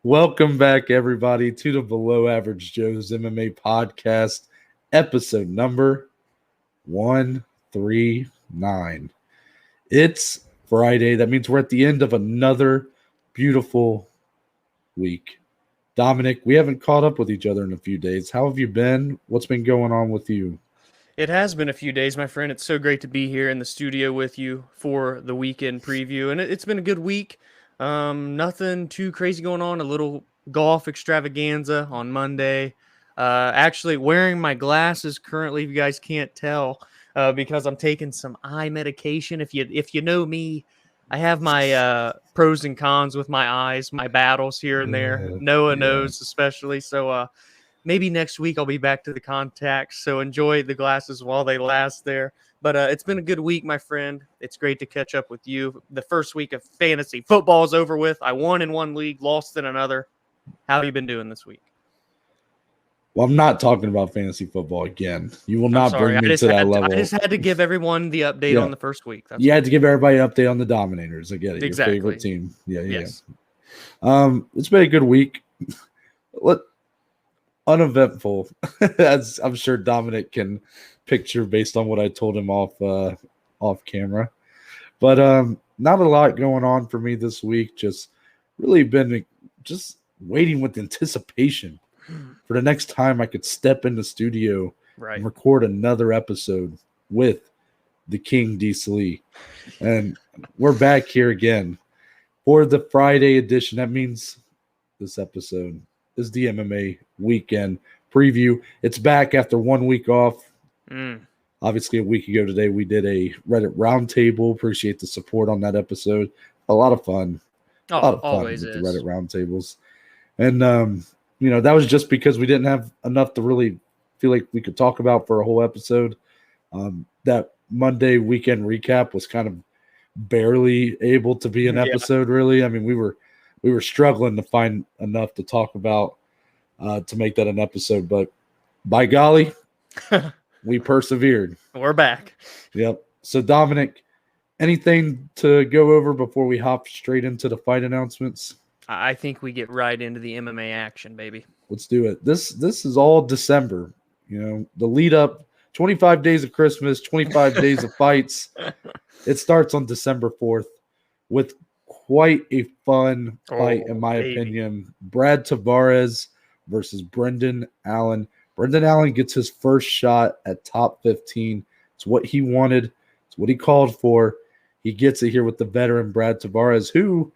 Welcome back, everybody, to the Below Average Joe's MMA podcast, episode number 139. It's Friday. That means we're at the end of another beautiful week. Dominic, we haven't caught up with each other in a few days. How have you been? What's been going on with you? It has been a few days, my friend. It's so great to be here in the studio with you for the weekend preview. And it's been a good week. Nothing too crazy going on. A little golf extravaganza on Monday. Actually wearing my glasses currently, if you guys can't tell, because I'm taking some eye medication. If you know me, I have my pros and cons with my eyes, my battles here and there. Noah knows especially. So maybe next week I'll be back to the contacts. So enjoy the glasses while they last there. But it's been a good week, my friend. It's great to catch up with you. The first week of fantasy football is over with. I won in one league, lost in another. How have you been doing this week? Well, I'm not talking about fantasy football again. You will not bring me to that level. I just had to give everyone the update on the first week. You had to give everybody an update on the Dominators. I get it. Exactly. Your favorite team. Yes. It's been a good week. Uneventful, as I'm sure Dominic can picture based on what I told him off camera. But not a lot going on for me this week. Just really been just waiting with anticipation for the next time I could step in the studio and record another episode with the King D. And we're back here again for the Friday edition. That means this episode is the MMA Weekend Preview. It's back after 1 week off. Obviously, a week ago today, we did a Reddit roundtable. Appreciate the support on that episode. A lot of fun. A lot of fun with the Reddit roundtables. And, that was just because we didn't have enough to really feel like we could talk about for a whole episode. That Monday weekend recap was kind of barely able to be an episode, really. I mean, we were struggling to find enough to talk about to make that an episode, but by golly, we persevered. We're back. Yep. So, Dominic, anything to go over before we hop straight into the fight announcements? I think we get right into the MMA action, baby. Let's do it. This is all December. The lead up, 25 days of Christmas, 25 days of fights. It starts on December 4th with quite a fun fight, in my opinion. Brad Tavares versus Brendan Allen. Brendan Allen gets his first shot at top 15. It's what he wanted. It's what he called for. He gets it here with the veteran Brad Tavares, who,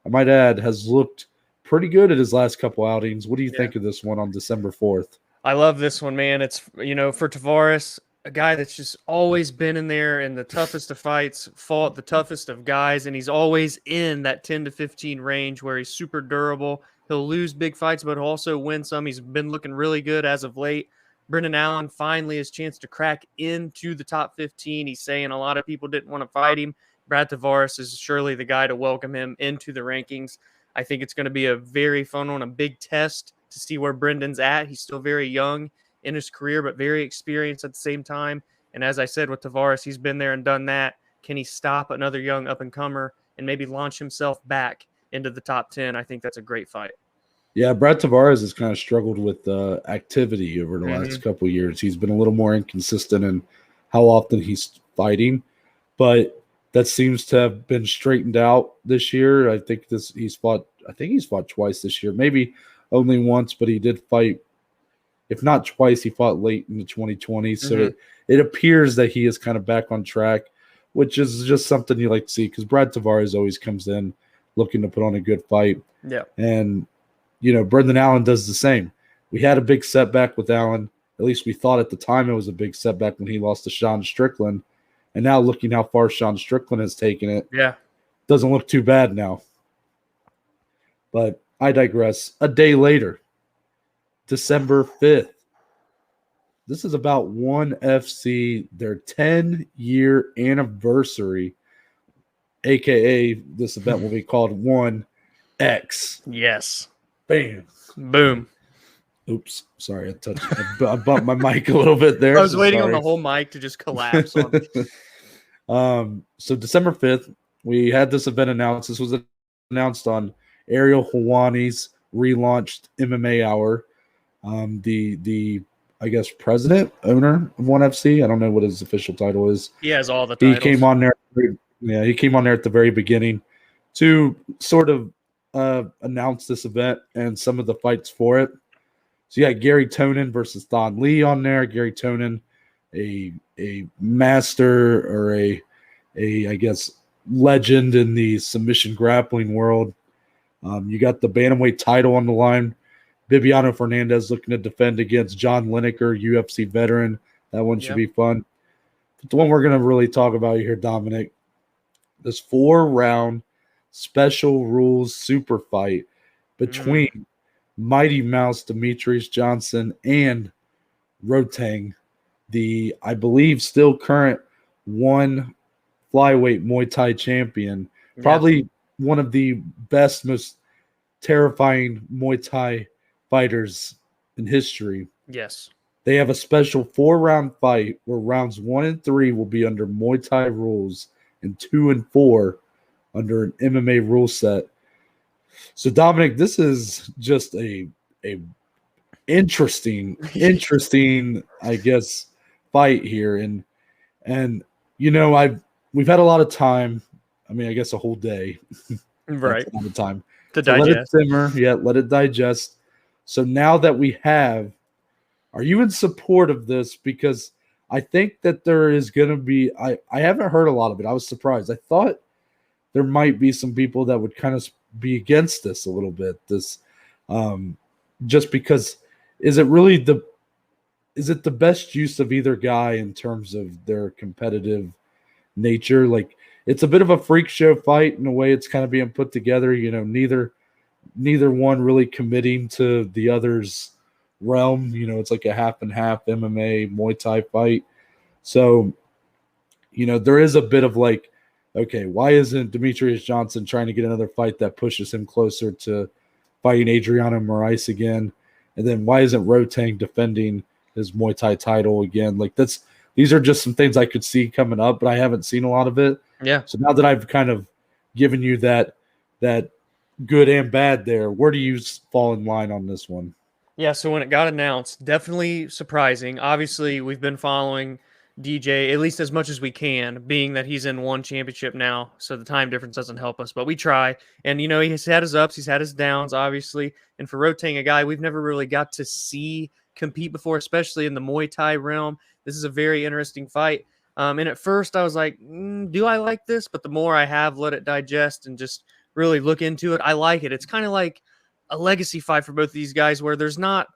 I might add, has looked pretty good at his last couple outings. What do you think of this one on December 4th? I love this one, man. It's, for Tavares, a guy that's just always been in there in the toughest of fights, fought the toughest of guys, and he's always in that 10 to 15 range where he's super durable. He'll lose big fights, but also win some. He's been looking really good as of late. Brendan Allen finally has a chance to crack into the top 15. He's saying a lot of people didn't want to fight him. Brad Tavares is surely the guy to welcome him into the rankings. I think it's going to be a very fun one, a big test to see where Brendan's at. He's still very young in his career, but very experienced at the same time. And as I said with Tavares, he's been there and done that. Can he stop another young up-and-comer and maybe launch himself back into the top 10? I think that's a great fight. Yeah, Brad Tavares has kind of struggled with activity over the last couple of years. He's been a little more inconsistent in how often he's fighting, but that seems to have been straightened out this year. I think he's fought twice this year, maybe only once, but he did fight. If not twice, he fought late in the 2020s. So it appears that he is kind of back on track, which is just something you like to see because Brad Tavares always comes in looking to put on a good fight. Yeah. And, Brendan Allen does the same. We had a big setback with Allen. At least we thought at the time it was a big setback when he lost to Sean Strickland. And now looking how far Sean Strickland has taken it, doesn't look too bad now. But I digress. A day later, December 5th. This is about ONE FC, their 10-year anniversary, a.k.a. this event will be called ONE X. Yes. Bam. Boom. Oops. Sorry, I bumped my mic a little bit there. I was waiting on the whole mic to just collapse on me. So December 5th, we had this event announced. This was announced on Ariel Helwani's relaunched MMA Hour. The I guess president, owner of ONE FC. I don't know what his official title is. He has all the He titles. came on there. Yeah, he came on there at the very beginning to sort of announce this event and some of the fights for it. So you got Gary Tonon versus Thon Lee on there. Gary Tonon, a master or a I guess legend in the submission grappling world. You got the bantamweight title on the line. Bibiano Fernandes looking to defend against John Lineker, UFC veteran. That one should be fun. But the one we're going to really talk about here, Dominic, this 4-round special rules super fight between Mighty Mouse Demetrious Johnson and Rodtang, the, I believe, still current one flyweight Muay Thai champion. Probably one of the best, most terrifying Muay Thai fighters in history. Yes. They have a special 4-round fight where rounds 1 and 3 will be under Muay Thai rules and 2 and 4 under an MMA rule set. So, Dominic, this is just a interesting, I guess, fight here. And you know, we've had a lot of time. I mean, I guess a whole day. Right. A lot of time to digest. Let it simmer. Yeah, let it digest. So now that we have, are you in support of this? Because I think that there is going to be, I haven't heard a lot of it. I was surprised. I thought there might be some people that would kind of be against this a little bit. This, just because, is it the best use of either guy in terms of their competitive nature? Like, it's a bit of a freak show fight in the way it's kind of being put together. You know, neither one really committing to the other's realm. You know, it's like a half and half MMA Muay Thai fight. So, you know, there is a bit of like, okay, why isn't Demetrious Johnson trying to get another fight that pushes him closer to fighting Adriano Moraes again? And then why isn't Rodtang defending his Muay Thai title again? Like, these are just some things I could see coming up, but I haven't seen a lot of it. Yeah. So now that I've kind of given you that good and bad there, where do you fall in line on this one? Yeah, so when it got announced, definitely surprising. Obviously, we've been following DJ at least as much as we can, being that he's in one championship now, so the time difference doesn't help us, but we try. And, you know, he's had his ups, he's had his downs, obviously. And for Rodtang, a guy we've never really got to see compete before, especially in the Muay Thai realm, this is a very interesting fight. And at first I was like, do I like this? But the more I have let it digest and just really look into it, I like it. It's kind of like a legacy fight for both of these guys where there's not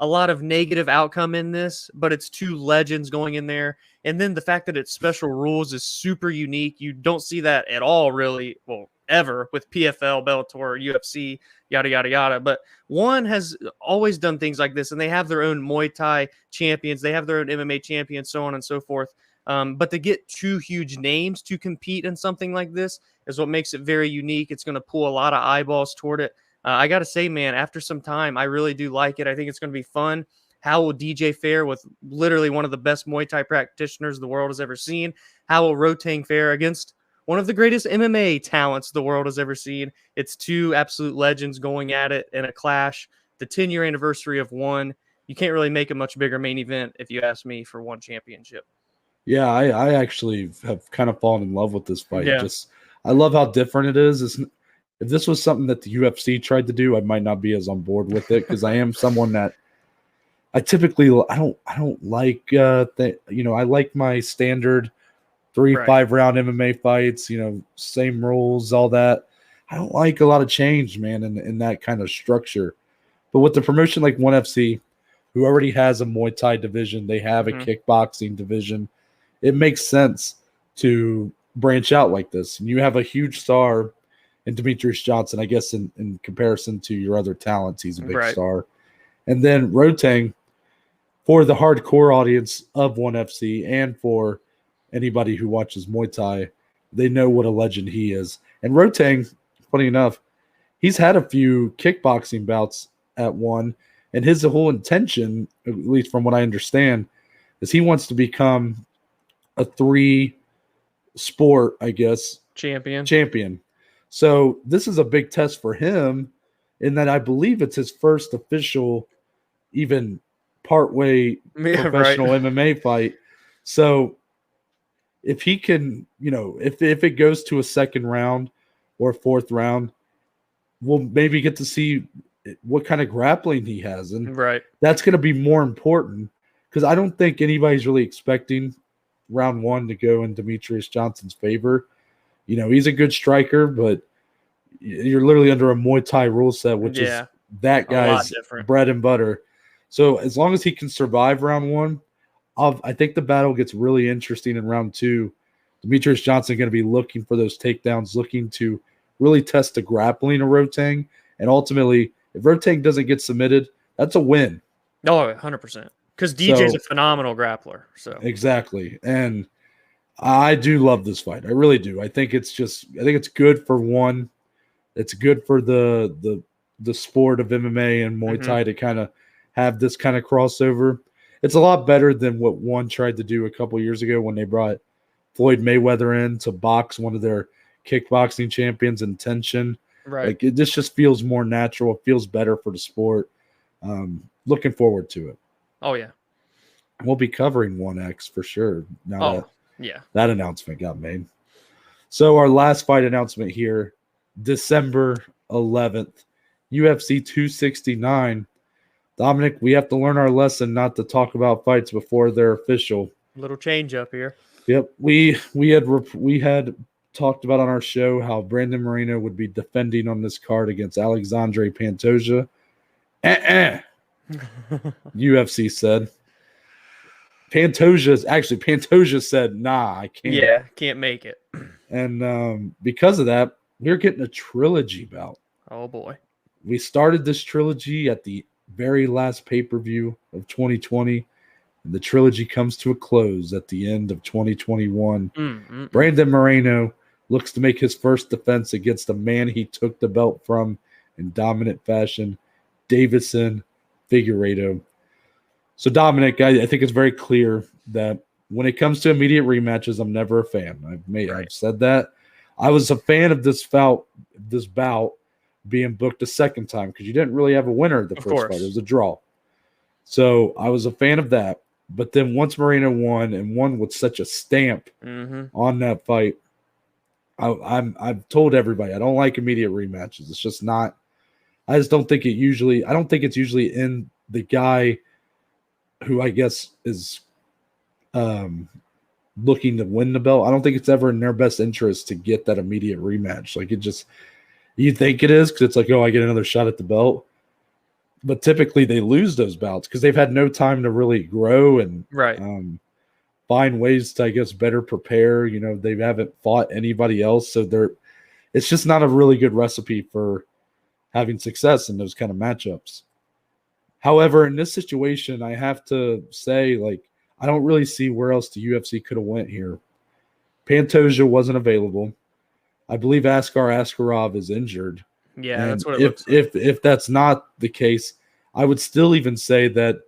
a lot of negative outcome in this, but it's two legends going in there. And then the fact that it's special rules is super unique. You don't see that at all, really, well, ever with PFL, Bellator, UFC, yada, yada, yada. But ONE has always done things like this, and they have their own Muay Thai champions. They have their own MMA champions, so on and so forth. But to get two huge names to compete in something like this is what makes it very unique. It's going to pull a lot of eyeballs toward it. I got to say, man, after some time, I really do like it. I think it's going to be fun. How will DJ fare with literally one of the best Muay Thai practitioners the world has ever seen? How will Rodtang fare against one of the greatest MMA talents the world has ever seen? It's two absolute legends going at it in a clash. The 10-year anniversary of ONE. You can't really make a much bigger main event, if you ask me, for one championship. Yeah, I actually have kind of fallen in love with this fight. Yeah. I love how different it is. If this was something that the UFC tried to do, I might not be as on board with it because I am someone that I typically I don't like I like my standard 3-5 round MMA fights, same rules, all that. I don't like a lot of change, man, in that kind of structure. But with the promotion like ONE FC, who already has a Muay Thai division, they have a kickboxing division, it makes sense to branch out like this. And you have a huge star in Demetrious Johnson, I guess, in comparison to your other talents, he's a big star. And then Rodtang, for the hardcore audience of ONE FC and for anybody who watches Muay Thai, they know what a legend he is. And Rodtang, funny enough, he's had a few kickboxing bouts at ONE, and his whole intention, at least from what I understand, is he wants to become a 3-sport, I guess, champion. So this is a big test for him in that I believe it's his first official, even partway professional MMA fight. So if he can, if it goes to a second round or a fourth round, we'll maybe get to see what kind of grappling he has. And that's going to be more important because I don't think anybody's really expecting round one to go in Demetrious Johnson's favor. He's a good striker, but you're literally under a Muay Thai rule set, which is that guy's bread and butter. So as long as he can survive round one, I think the battle gets really interesting in round two. Demetrious Johnson going to be looking for those takedowns, looking to really test the grappling of Rodtang. And ultimately, if Rodtang doesn't get submitted, that's a win. Oh, 100%. Because DJ's a phenomenal grappler. So exactly. And I do love this fight. I really do. I think it's good for one. It's good for the sport of MMA and Muay Thai to kind of have this kind of crossover. It's a lot better than what one tried to do a couple years ago when they brought Floyd Mayweather in to box one of their kickboxing champions in tension. Right. This just feels more natural. It feels better for the sport. Looking forward to it. Oh, yeah. We'll be covering 1X for sure. Now that announcement got made. So our last fight announcement here, December 11th, UFC 269. Dominic, we have to learn our lesson not to talk about fights before they're official. Little change up here. Yep. We had talked about on our show how Brandon Moreno would be defending on this card against Alexandre Pantoja. UFC said. Pantoja said, nah, I can't. Yeah, can't make it. And because of that, we're getting a trilogy bout. Oh, boy. We started this trilogy at the very last pay-per-view of 2020, and the trilogy comes to a close at the end of 2021. Brandon Moreno looks to make his first defense against the man he took the belt from in dominant fashion, Deiveson Figueiredo. So, Dominic, I think it's very clear that when it comes to immediate rematches, I'm never a fan. I've said that. I was a fan of this bout being booked a second time because you didn't really have a winner the first fight. It was a draw. So I was a fan of that. But then once Moreno won and won with such a stamp on that fight, I've told everybody I don't like immediate rematches. It's just not. I just don't think I don't think it's usually in the guy who I guess is looking to win the belt. I don't think it's ever in their best interest to get that immediate rematch. Like you think it is because it's like, oh, I get another shot at the belt. But typically they lose those bouts because they've had no time to really grow and find ways to, I guess, better prepare. They haven't fought anybody else. So it's just not a really good recipe for having success in those kind of matchups. However, in this situation, I have to say, I don't really see where else the UFC could have went here. Pantoja wasn't available. I believe Askar Askarov is injured. Yeah, and that's what it looks like. If that's not the case, I would still even say that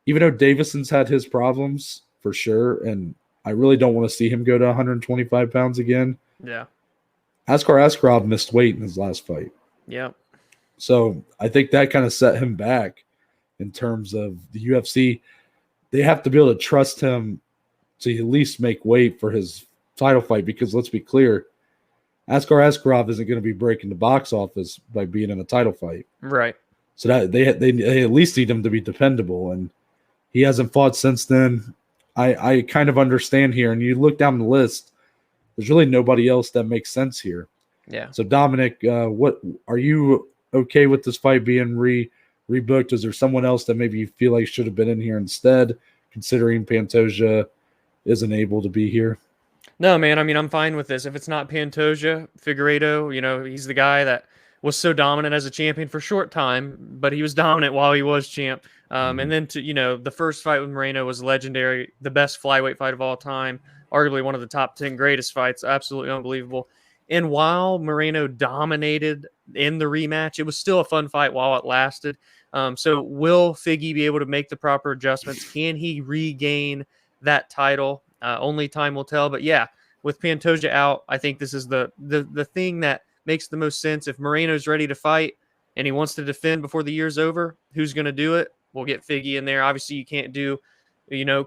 even though Deiveson's had his problems for sure, and I really don't want to see him go to 125 pounds again. Yeah. Askar Askarov missed weight in his last fight. Yeah. So I think that kind of set him back in terms of the UFC. They have to be able to trust him to at least make weight for his title fight because let's be clear, Askar Askarov isn't going to be breaking the box office by being in a title fight. Right. So that they at least need him to be dependable, and he hasn't fought since then. I kind of understand here, and you look down the list, there's really nobody else that makes sense here. Yeah. So Dominic, what are you okay with this fight being rebooked? Is there someone else that maybe you feel like should have been in here instead, considering Pantoja isn't able to be here? No, man. I mean, I'm fine with this. If it's not Pantoja, Figueiredo, he's the guy that was so dominant as a champion for a short time, but he was dominant while he was champ. And then the first fight with Moreno was legendary, the best flyweight fight of all time, arguably one of the top 10 greatest fights, absolutely unbelievable. And while Moreno dominated in the rematch, it was still a fun fight while it lasted. So will Figgy be able to make the proper adjustments? Can he regain that title? Only time will tell. But yeah, with Pantoja out, I think this is the thing that makes the most sense. If Moreno's ready to fight, and he wants to defend before the year's over, who's going to do it? We'll get Figgy in there. Obviously, you can't do,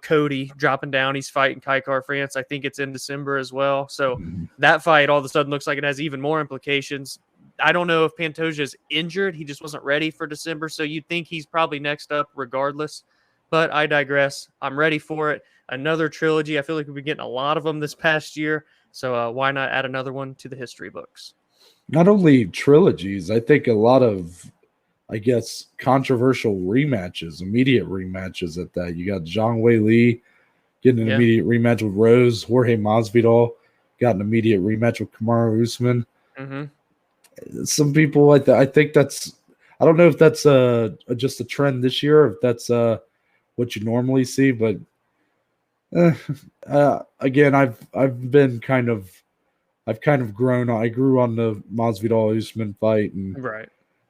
Cody dropping down. He's fighting Kaikar France. I think it's in December as well. So that fight all of a sudden looks like it has even more implications. I don't know if Pantoja's injured. He just wasn't ready for December. So you'd think he's probably next up regardless. But I digress. I'm ready for it. Another trilogy. I feel like we've been getting a lot of them this past year. So why not add another one to the history books? Not only trilogies, I think a lot of, I guess, controversial rematches, immediate rematches at that. You got Zhang Weili getting an immediate rematch with Rose. Jorge Masvidal got an immediate rematch with Kamaru Usman. Some people, I think that's, I don't know if that's just a trend this year, or if that's what you normally see, but again, I've kind of grown. I grew on the Masvidal Usman fight, and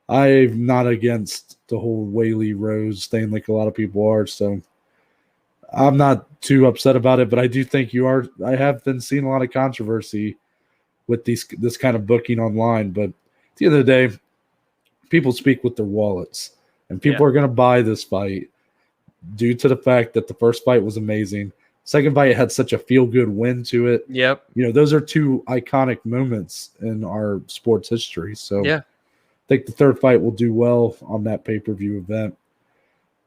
I'm not against the whole Weili Rose thing like a lot of people are. So I'm not too upset about it, but I do think you are. I have been seeing a lot of controversy with this kind of booking online. But at the end of the day, people speak with their wallets, and people are going to buy this fight due to the fact that the first fight was amazing. Second fight had such a feel-good win to it. Those are two iconic moments in our sports history. So I think the third fight will do well on that pay-per-view event.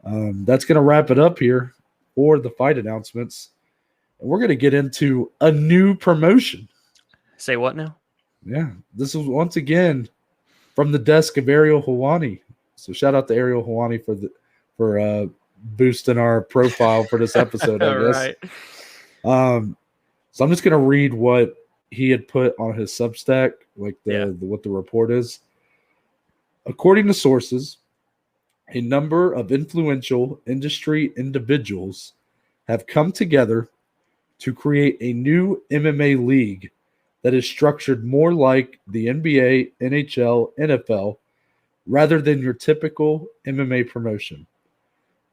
That's going to wrap it up here for the fight announcements. And we're going to get into a new promotion. Say what now? Yeah, this is once again from the desk of Ariel Helwani. So shout out to Ariel Helwani for boosting our profile for this episode, I guess. So I'm just going to read what he had put on his Substack, like what the report is. According to sources, a number of influential industry individuals have come together to create a new MMA league that is structured more like the NBA, NHL, NFL, rather than your typical MMA promotion.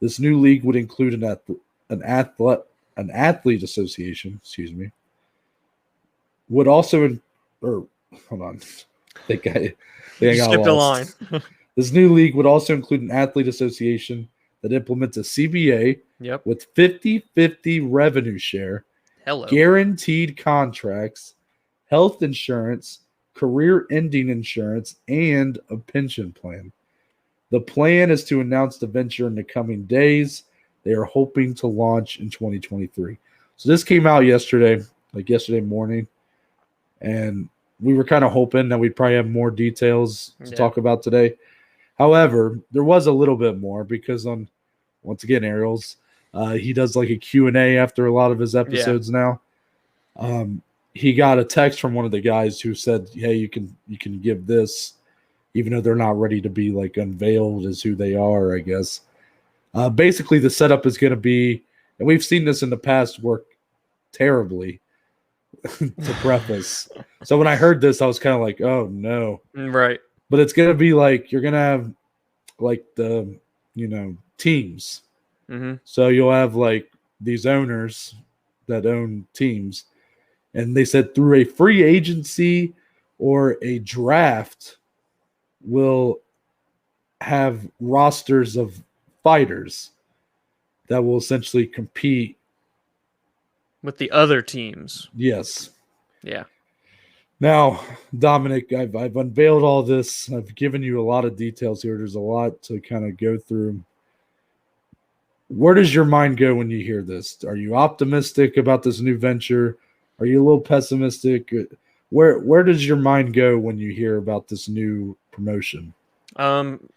This new league would include an athlete association, would also hold on. I think I got lost. A line. This new league would also include an athlete association that implements a CBA with 50-50 revenue share, guaranteed contracts, health insurance, career-ending insurance, and a pension plan. The plan is to announce the venture in the coming days. They are hoping to launch in 2023. So this came out yesterday morning, and we were kind of hoping that we'd probably have more details to talk about today. However, there was a little bit more because once again, Ariel's, he does like a Q&A after a lot of his episodes now. He got a text from one of the guys who said, hey, you can give this, even though they're not ready to be like unveiled as who they are, I guess. Basically, the setup is going to be, and we've seen this in the past work terribly to preface. So when I heard this, I was kind of like, oh, no. Right. But it's going to be like, you're going to have like the, teams. So you'll have like these owners that own teams. And they said through a free agency or a draft, will have rosters of fighters that will essentially compete with the other teams. Yes. Yeah. Now, Dominic, I've unveiled all this. I've given you a lot of details here. There's a lot to kind of go through. Where does your mind go when you hear this? Are you optimistic about this new venture? Are you a little pessimistic? Where does your mind go when you hear about this new promotion?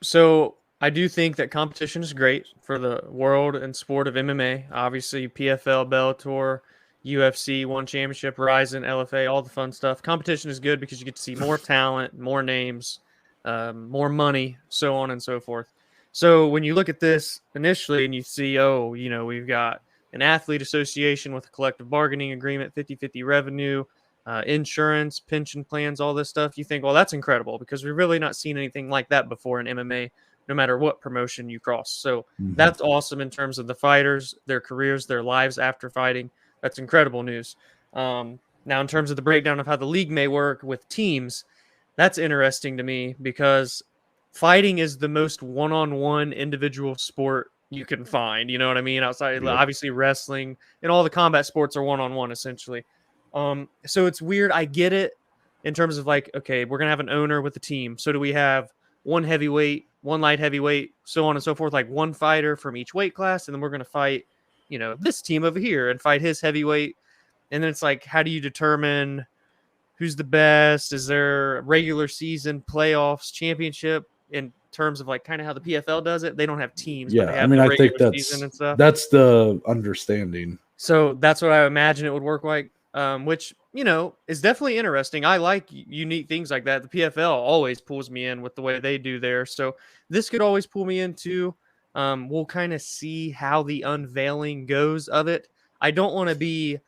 So I do think that competition is great for the world and sport of MMA. Obviously, PFL, Bellator, UFC, One Championship, Ryzen, LFA, all the fun stuff. Competition is good because you get to see more talent, more names, more money, so on and so forth. So when you look at this initially and you see, we've got an athlete association with a collective bargaining agreement, 50-50 revenue, insurance, pension plans, all this stuff, you think, well, that's incredible because we've really not seen anything like that before in MMA, no matter what promotion you cross. So that's awesome in terms of the fighters, their careers, their lives after fighting. That's incredible news. Now, in terms of the breakdown of how the league may work with teams, that's interesting to me because fighting is the most one-on-one individual sport you can find. You know what I mean? Outside, obviously, wrestling and all the combat sports are one-on-one essentially. So it's weird. I get it in terms of like, okay, we're gonna have an owner with the team. So do we have one heavyweight, one light heavyweight, so on and so forth, like one fighter from each weight class, and then we're gonna fight, this team over here and fight his heavyweight. And then it's like, how do you determine who's the best? Is there regular season, playoffs, championship in terms of like kind of how the PFL does it? They don't have teams, but they have I think season and stuff. That's the understanding. So that's what I imagine it would work like, which, is definitely interesting. I like unique things like that. The PFL always pulls me in with the way they do there. So this could always pull me in too. We'll kind of see how the unveiling goes of it. I don't want to be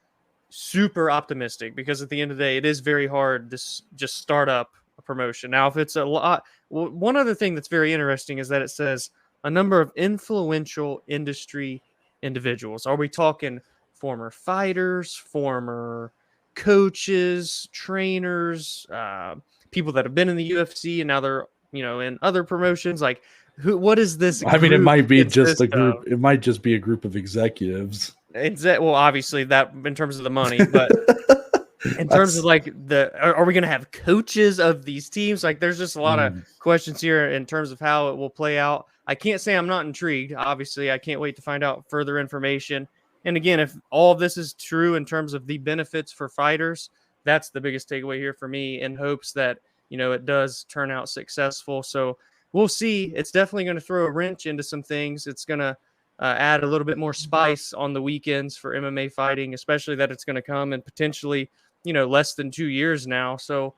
super optimistic because at the end of the day, it is very hard to just start up a promotion. Now, if it's a lot, one other thing that's very interesting is that it says a number of influential industry individuals. Are we talking former fighters, former coaches, trainers, people that have been in the UFC and now they're, in other promotions? Like, what is this? I mean, it might be just a group. It might just be a group of executives. Well, obviously that in terms of the money, but in terms of like are we going to have coaches of these teams? Like, there's just a lot of questions here in terms of how it will play out. I can't say I'm not intrigued. Obviously, I can't wait to find out further information. And again, if all of this is true in terms of the benefits for fighters, that's the biggest takeaway here for me, in hopes that, it does turn out successful. So we'll see. It's definitely going to throw a wrench into some things. It's going to add a little bit more spice on the weekends for MMA fighting, especially that it's going to come in potentially, less than 2 years now. So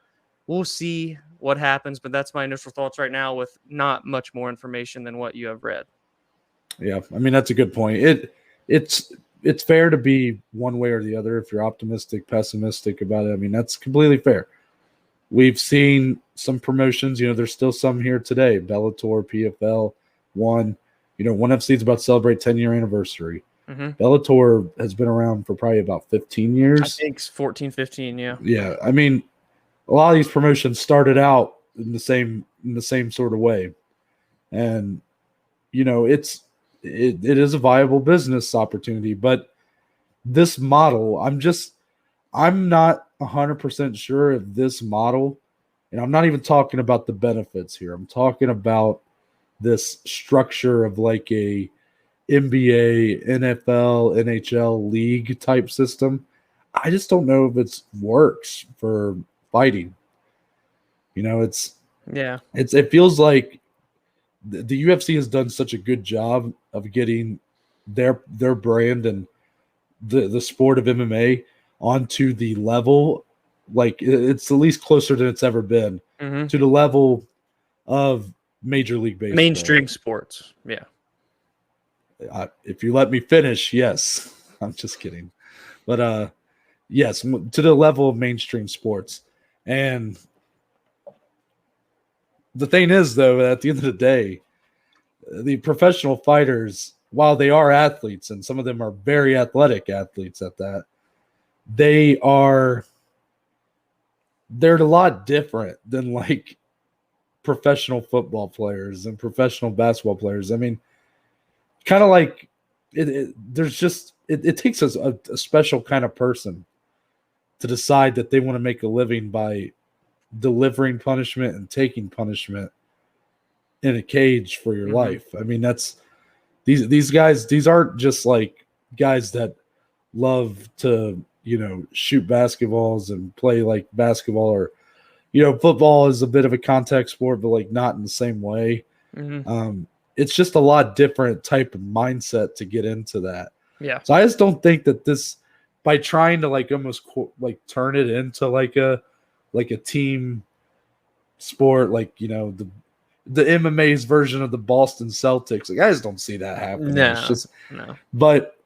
we'll see what happens. But that's my initial thoughts right now, with not much more information than what you have read. Yeah, I mean, that's a good point. It's fair to be one way or the other if you're optimistic, pessimistic about it. I mean, that's completely fair. We've seen some promotions, there's still some here today. Bellator, PFL, ONE FC is about to celebrate 10-year anniversary. Bellator has been around for probably about 15 years. I think 14, 15, yeah. Yeah, I mean, a lot of these promotions started out in the same sort of way. And, it is a viable business opportunity, but this model, I'm not 100% sure if this model, and I'm not even talking about the benefits here. I'm talking about this structure of like a NBA, NFL, NHL league type system. I just don't know if it works for fighting. It feels like the UFC has done such a good job of getting their brand and the sport of MMA onto the level, like it's at least closer than it's ever been to the level of Major League Baseball. Mainstream sports, yeah. If you let me finish, yes. I'm just kidding. But yes, to the level of mainstream sports. And the thing is, though, at the end of the day, the professional fighters, while they are athletes, and some of them are very athletic athletes at that, they're a lot different than like professional football players and professional basketball players. I mean, kind of like it takes a special kind of person to decide that they want to make a living by delivering punishment and taking punishment in a cage for your life. I mean, that's these guys, these aren't just like guys that love to, shoot basketballs and play like basketball, or, football is a bit of a contact sport, but like not in the same way. It's just a lot different type of mindset to get into that. Yeah. So I just don't think that this, by trying to like almost like turn it into like a team sport, like, the MMA's version of the Boston Celtics, like I just don't see that happening. No. But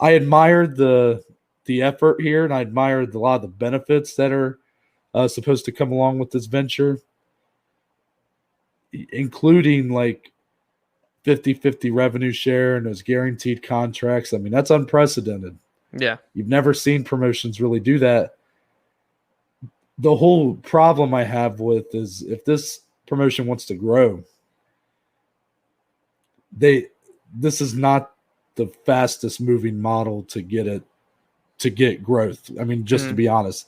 I admired the effort here, and I admired a lot of the benefits that are supposed to come along with this venture, including like 50-50 revenue share and those guaranteed contracts. I mean, that's unprecedented. Yeah. You've never seen promotions really do that. The whole problem I have with is if this promotion wants to grow, this is not the fastest moving model to get growth. I mean, just to be honest,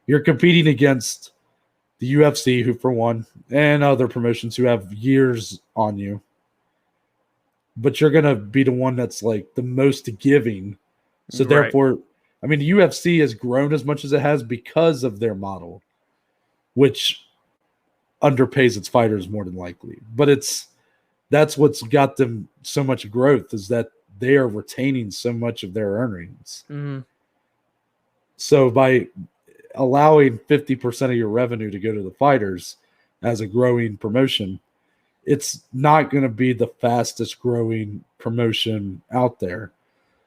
you're competing against the UFC, who for one, and other promotions who have years on you. But you're going to be the one that's like the most giving. So therefore, I mean, the UFC has grown as much as it has because of their model, which underpays its fighters more than likely. But that's what's got them so much growth, is that they are retaining so much of their earnings. So by allowing 50% of your revenue to go to the fighters as a growing promotion, it's not going to be the fastest growing promotion out there.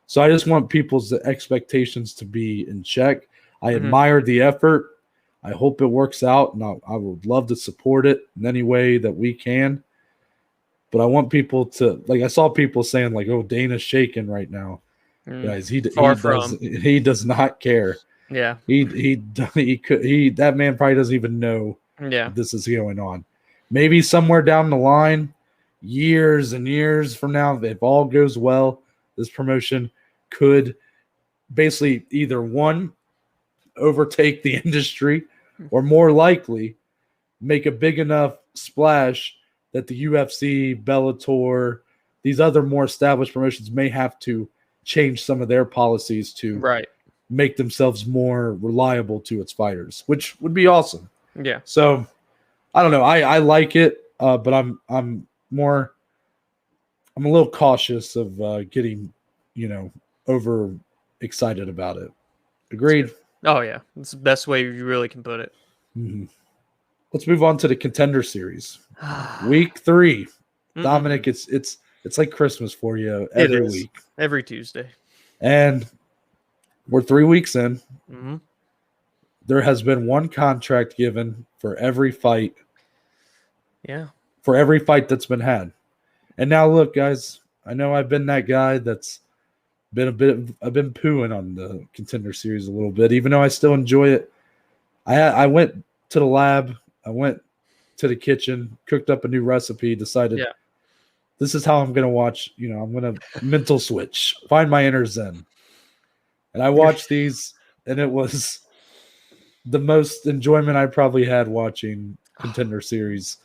So I just want people's expectations to be in check. I admire the effort. I hope it works out, and I would love to support it in any way that we can. But I want people to, like, I saw people saying like, "Oh, Dana's shaking right now." Guys, he does not care. Yeah, that man probably doesn't even know this is going on. Maybe somewhere down the line, years and years from now, if all goes well, this promotion could basically either one, overtake the industry, or more likely make a big enough splash that the UFC, Bellator, these other more established promotions may have to change some of their policies to make themselves more reliable to its fighters, which would be awesome. Yeah. So I don't know. I like it, but I'm a little cautious of getting, over excited about it. Agreed. Oh yeah, it's the best way you really can put it. Let's move on to the Contender Series. Week 3. Dominic, it's like Christmas for you every week. Every Tuesday. And we're 3 weeks in. There has been one contract given for every fight. Yeah. For every fight that's been had. And now look, guys, I know I've been that guy that's I've been pooing on the Contender Series a little bit, even though I still enjoy it. I went to the lab, I went to the kitchen, cooked up a new recipe, decided this is how I'm going to watch, I'm going to mental switch, find my inner zen. And I watched these, and it was the most enjoyment I probably had watching Contender Series,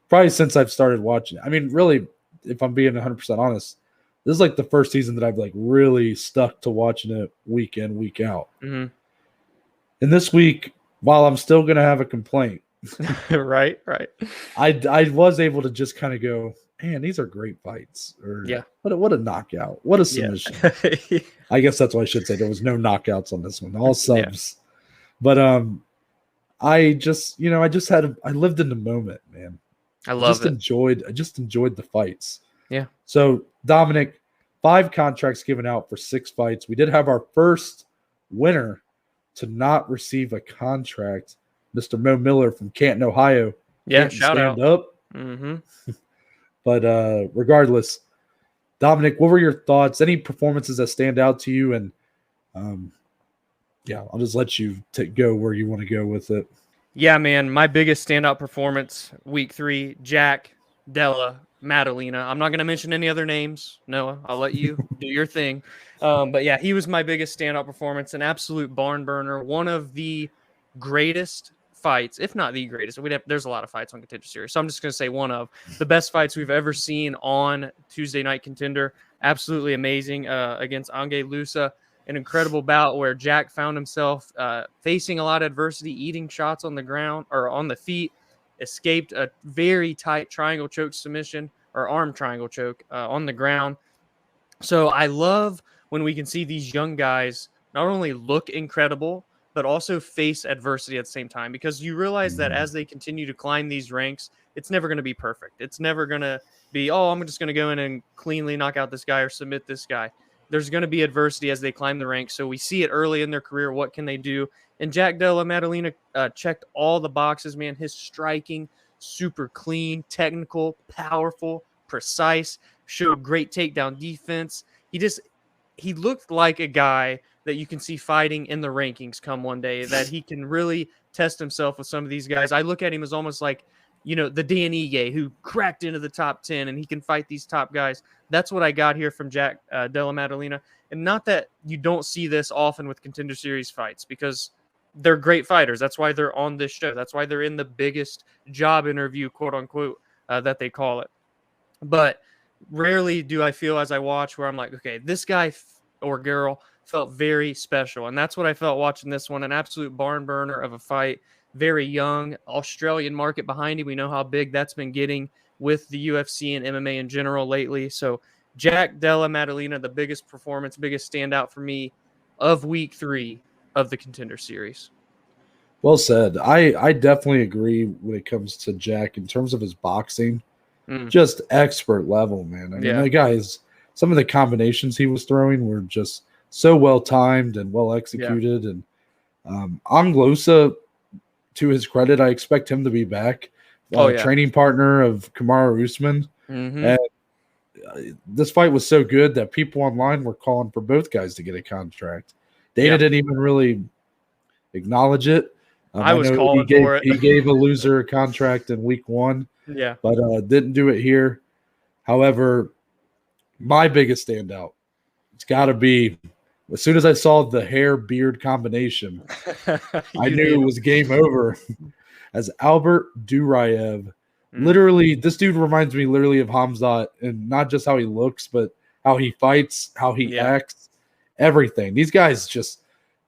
probably since I've started watching it. I mean, really, if I'm being 100% honest, this is like the first season that I've like really stuck to watching it week in, week out. And this week, while I'm still going to have a complaint, right. I was able to just kind of go, man, these are great fights. Or what a knockout. What a submission. I guess that's what I should say. There was no knockouts on this one. All subs. But I just, I lived in the moment, man. I just enjoyed the fights. Yeah. So, Dominic, 5 contracts given out for 6 fights. We did have our first winner to not receive a contract, Mr. Mo Miller from Canton, Ohio. Yeah, shout out. Up. But regardless, Dominic, what were your thoughts? Any performances that stand out to you? And I'll just let you go where you want to go with it. Yeah, man, my biggest standout performance, week 3, Jack Della Maddalena. I'm not going to mention any other names. Noah, I'll let you do your thing. But yeah, he was my biggest standout performance, an absolute barn burner, one of the greatest fights, if not the greatest. There's a lot of fights on Contender Series, so I'm just going to say one of the best fights we've ever seen on Tuesday Night Contender. Absolutely amazing against Ange Lusa. An incredible bout where Jack found himself facing a lot of adversity, eating shots on the ground or on the feet, escaped a very tight triangle choke submission or arm triangle choke on the ground. So I love when we can see these young guys not only look incredible, but also face adversity at the same time, because you realize that as they continue to climb these ranks, it's never going to be perfect. It's never going to be, I'm just going to go in and cleanly knock out this guy or submit this guy. There's going to be adversity as they climb the ranks. So we see it early in their career. What can they do? And Jack Della Maddalena checked all the boxes, man. His striking, super clean, technical, powerful, precise, showed great takedown defense. He looked like a guy that you can see fighting in the rankings come one day, that he can really test himself with some of these guys. I look at him as almost like the Danige who cracked into the top 10 and he can fight these top guys. That's what I got here from Jack Della Maddalena. And not that you don't see this often with Contender Series fights, because they're great fighters. That's why they're on this show. That's why they're in the biggest job interview, quote unquote, that they call it. But rarely do I feel as I watch where I'm like, okay, this guy or girl felt very special. And that's what I felt watching this one, an absolute barn burner of a fight. Very young, Australian market behind him. We know how big that's been getting with the UFC and MMA in general lately. So Jack Della Maddalena, the biggest performance, biggest standout for me of week 3 of the Contender Series. Well said. I definitely agree when it comes to Jack in terms of his boxing. Just expert level, man. I mean, the guys, some of the combinations he was throwing were just so well timed and well executed. And Anglosa, to his credit, I expect him to be back. Training partner of Kamaru Usman. And this fight was so good that people online were calling for both guys to get a contract. Dana didn't even really acknowledge it. I was calling for it. He gave a loser a contract in week 1. Yeah. But didn't do it here. However, my biggest standout, it's got to be, as soon as I saw the hair-beard combination, I knew it was game over. As Albert Duraev, literally, this dude reminds me literally of Hamzat, and not just how he looks, but how he fights, how he acts, everything. These guys just,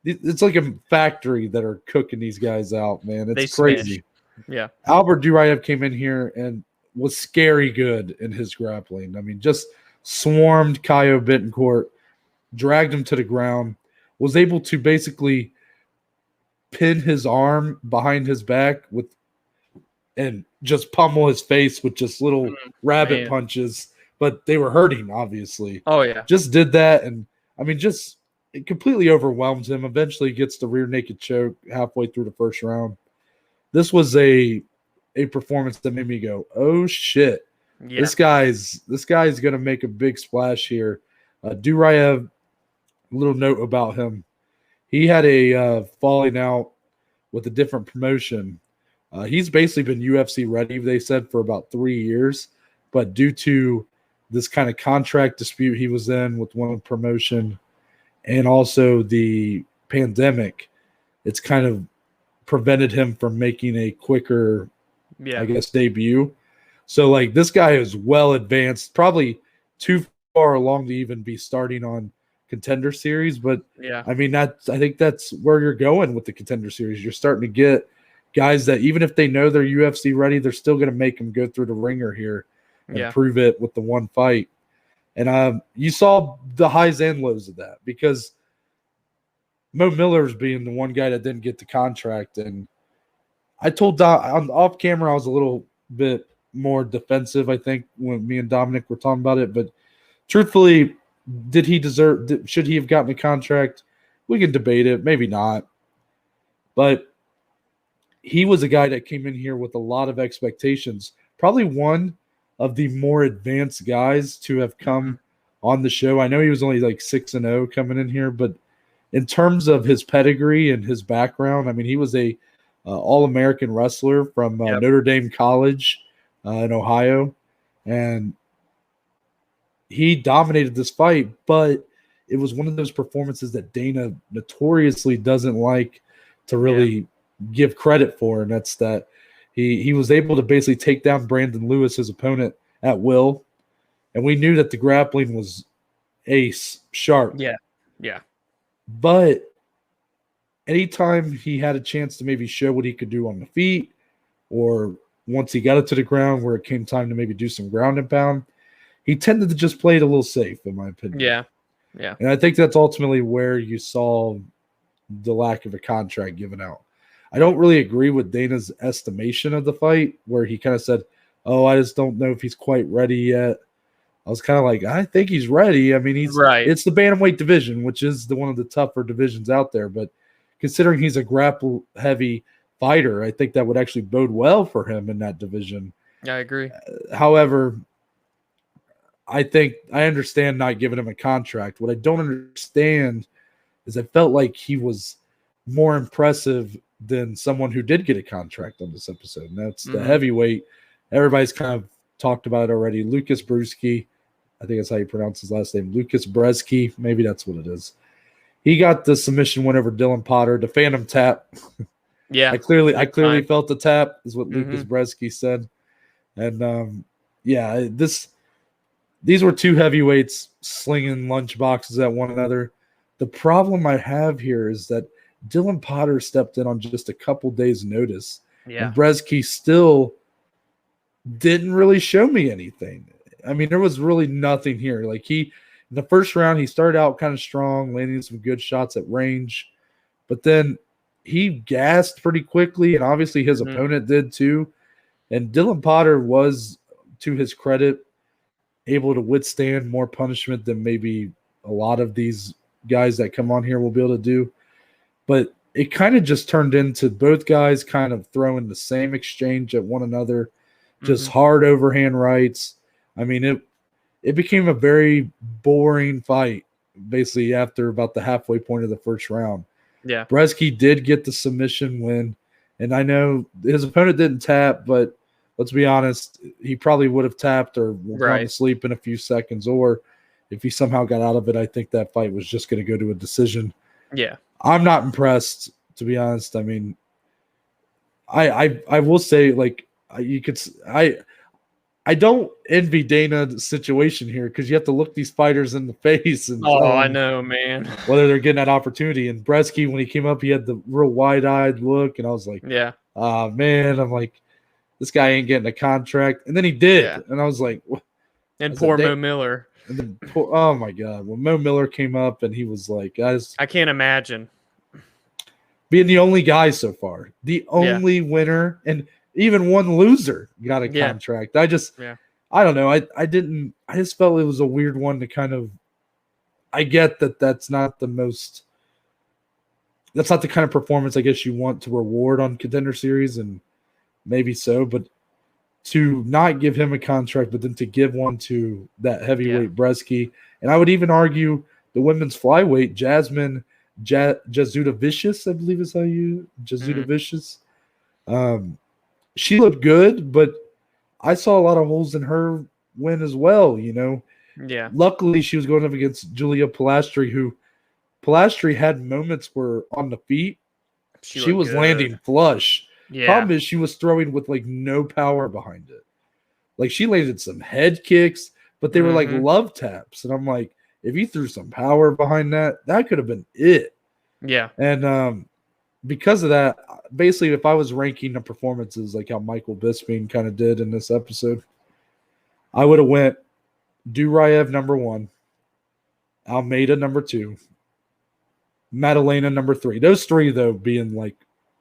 it's like a factory that are cooking these guys out, man. It's crazy. Smash. Yeah. Albert Duraev came in here and was scary good in his grappling. I mean, just swarmed Caio Bittencourt, dragged him to the ground, was able to basically pin his arm behind his back and just pummel his face with just little rabbit punches, but they were hurting, obviously. Oh, yeah. Just did that, and, I mean, just it completely overwhelms him. Eventually gets the rear naked choke halfway through the first round. This was a performance that made me go, oh shit! Yeah. This guy's gonna make a big splash here. Duraev, a little note about him: he had a falling out with a different promotion. He's basically been UFC ready, they said, for about 3 years, but due to this kind of contract dispute he was in with one promotion, and also the pandemic, it's kind of prevented him from making a quicker, I guess, debut. So, like, this guy is well advanced, probably too far along to even be starting on Contender Series. But, I mean, I think that's where you're going with the Contender Series. You're starting to get guys that even if they know they're UFC ready, they're still going to make them go through the ringer here and prove it with the one fight. And you saw the highs and lows of that, because Mo Miller's being the one guy that didn't get the contract. And I told off camera I was a little bit more defensive, I think, when me and Dominic were talking about it. But truthfully, should he have gotten a contract? We can debate it. Maybe not. But he was a guy that came in here with a lot of expectations. Probably one of the more advanced guys to have come on the show. I know he was only like 6-0 coming in here, but in terms of his pedigree and his background, I mean, he was a All-American wrestler from Notre Dame College in Ohio, and he dominated this fight, but it was one of those performances that Dana notoriously doesn't like to really give credit for, and that's that he was able to basically take down Brandon Lewis, his opponent, at will, and we knew that the grappling was ace sharp. Yeah. But anytime he had a chance to maybe show what he could do on the feet, or once he got it to the ground where it came time to maybe do some ground and pound, he tended to just play it a little safe, in my opinion. Yeah. And I think that's ultimately where you saw the lack of a contract given out. I don't really agree with Dana's estimation of the fight, where he kind of said, oh, I just don't know if he's quite ready yet. I was kind of like, I think he's ready. I mean, he's right. It's the bantamweight division, which is one of the tougher divisions out there. But considering he's a grapple-heavy fighter, I think that would actually bode well for him in that division. I agree. However, I understand not giving him a contract. What I don't understand is I felt like he was more impressive than someone who did get a contract on this episode, and that's the Mhm. heavyweight. Everybody's kind of talked about it already. Lucas Brzeski, I think that's how you pronounce his last name. Lucas Brzeski, maybe that's what it is. He got the submission win over Dylan Potter, the Phantom Tap. Yeah. I clearly felt the tap, is what Mhm. Lucas Brzeski said. And yeah, these were two heavyweights slinging lunch boxes at one another. The problem I have here is that Dylan Potter stepped in on just a couple days' notice, Yeah. and Brzeski still didn't really show me anything. I mean, there was really nothing here. Like in the first round, he started out kind of strong, landing some good shots at range, but then he gassed pretty quickly, and obviously his opponent did too. And Dylan Potter was, to his credit, able to withstand more punishment than maybe a lot of these guys that come on here will be able to do. But it kind of just turned into both guys kind of throwing the same exchange at one another, just hard overhand rights. I mean, it became a very boring fight basically after about the halfway point of the first round. Yeah. Brzeski did get the submission win, and I know his opponent didn't tap, but let's be honest, he probably would have tapped or gone to sleep in a few seconds, or if he somehow got out of it, I think that fight was just going to go to a decision. Yeah. I'm not impressed, to be honest. I mean, I will say, like, I don't envy Dana's situation here because you have to look these fighters in the face and I know, man. whether they're getting that opportunity. And Brzeski, when he came up, he had the real wide-eyed look, and I was like, yeah, man, I'm like, this guy ain't getting a contract. And then he did, and I was like, what? And poor Mo Miller. And then oh my God, when Mo Miller came up, and he was like, guys, I can't imagine being the only guy so far, the only winner, and even one loser got a contract. I don't know. I just felt it was a weird one to kind of, I get that that's not the kind of performance I guess you want to reward on Contender Series, and maybe so, but to not give him a contract, but then to give one to that heavyweight Brzeski, and I would even argue the women's flyweight, Jasmine Jasudavicius, I believe is how you Jasudavicius. She looked good, but I saw a lot of holes in her win as well, you know. Yeah. Luckily, she was going up against Julia Pilastri, who Pilastri had moments where on the feet she was landing flush. Yeah. Problem is she was throwing with like no power behind it. Like she landed some head kicks, but they were like love taps. And I'm like, if you threw some power behind that, that could have been it. Yeah. And because of that, basically, if I was ranking the performances like how Michael Bisping kind of did in this episode, I would have went Duraev number 1, Almeida number 2, Madalena number 3. Those 3, though, being like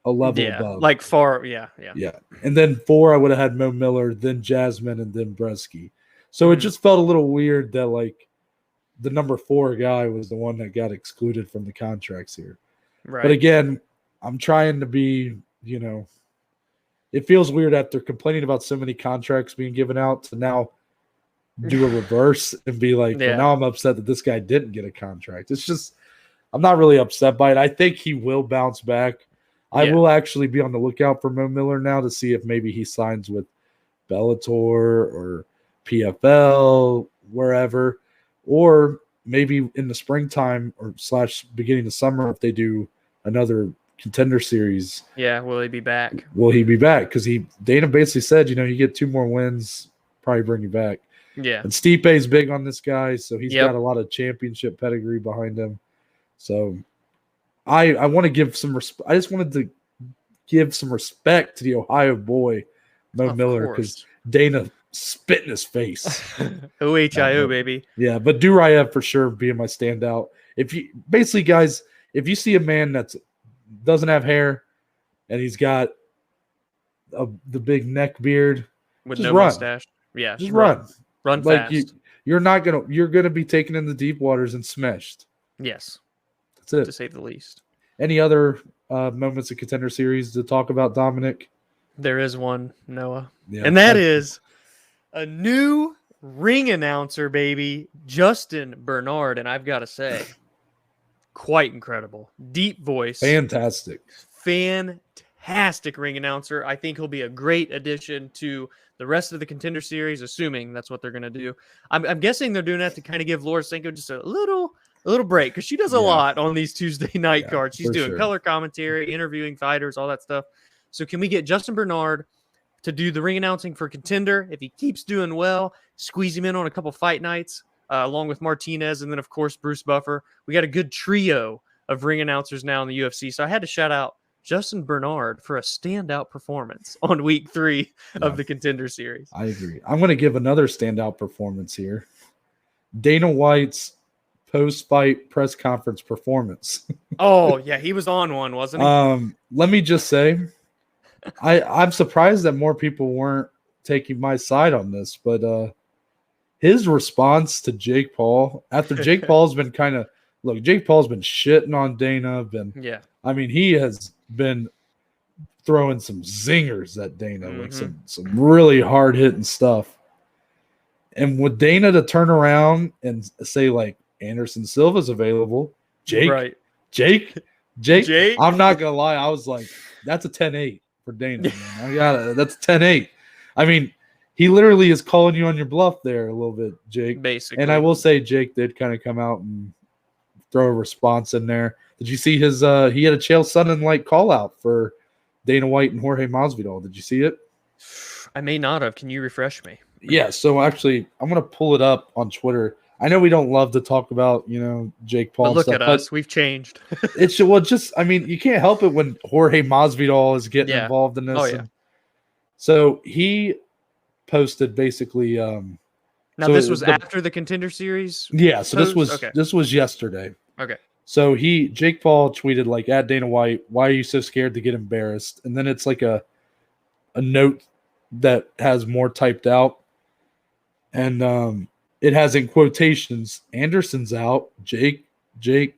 a level above. Like far, yeah. And then 4, I would have had Mo Miller, then Jasmine, and then Brzeski. So it just felt a little weird that like the number 4 guy was the one that got excluded from the contracts here. Right. But again, I'm trying to be, you know, it feels weird after complaining about so many contracts being given out to now do a reverse and be like, well, now I'm upset that this guy didn't get a contract. It's just, I'm not really upset by it. I think he will bounce back. I will actually be on the lookout for Mo Miller now to see if maybe he signs with Bellator or PFL, wherever, or maybe in the springtime or / beginning of summer if they do another Contender Series. Yeah, will he be back? Will he be back? Because Dana basically said, you know, you get 2 more wins, probably bring you back. Yeah. And Stipe's big on this guy, so he's got a lot of championship pedigree behind him. So I want to give some respect. I just wanted to give some respect to the Ohio boy, Mo Miller, because Dana spit in his face. OHIO, baby. Yeah, but Duraev for sure being my standout. If you basically, guys, if you see a man that doesn't have hair and he's got the big neck beard with no mustache, just run like fast. You're gonna be taken in the deep waters and smashed. Yes, that's it, to say the least. Any other moments of Contender Series to talk about, Dominic? There is one, Noah, and that is a new ring announcer, baby, Justin Bernard, and I've got to say, quite incredible. Deep voice. Fantastic. fantastic ring announcer. I think he'll be a great addition to the rest of the Contender Series, assuming that's what they're going to do. I'm guessing they're doing that to kind of give Laura Senko just a little break, because she does a lot on these Tuesday night cards. She's doing color commentary, interviewing fighters, all that stuff. So can we get Justin Bernard to do the ring announcing for Contender? If he keeps doing well, squeeze him in on a couple fight nights, along with Martinez, and then, of course, Bruce Buffer. We got a good trio of ring announcers now in the UFC. So I had to shout out Justin Bernard for a standout performance on week 3 of the Contender Series. I agree. I'm going to give another standout performance here. Dana White's post-fight press conference performance. Oh, yeah, he was on one, wasn't he? Let me just say, I'm surprised that more people weren't taking my side on this, but his response to Jake Paul, after Jake Paul's been Jake Paul's been shitting on Dana. I mean, he has been throwing some zingers at Dana, like some really hard-hitting stuff. And with Dana to turn around and say, like, Anderson Silva's available, Jake, I'm not going to lie, I was like, that's a 10-8 for Dana, man. That's 10-8. I mean, he literally is calling you on your bluff there a little bit, Jake. Basically. And I will say Jake did kind of come out and throw a response in there. Did you see his he had a Chael Sonnen-like call out for Dana White and Jorge Masvidal? Did you see it? I may not have. Can you refresh me? Yeah, so actually I'm going to pull it up on Twitter. I know we don't love to talk about, Jake Paul. But look at us. We've changed. I mean, you can't help it when Jorge Masvidal is getting involved in this. Oh, yeah. So he posted basically now this was after the Contender Series? Yeah, so this was yesterday. Okay. So Jake Paul tweeted, like, at Dana White, why are you so scared to get embarrassed? And then it's like a note that has more typed out. And it has in quotations, Anderson's out, Jake. And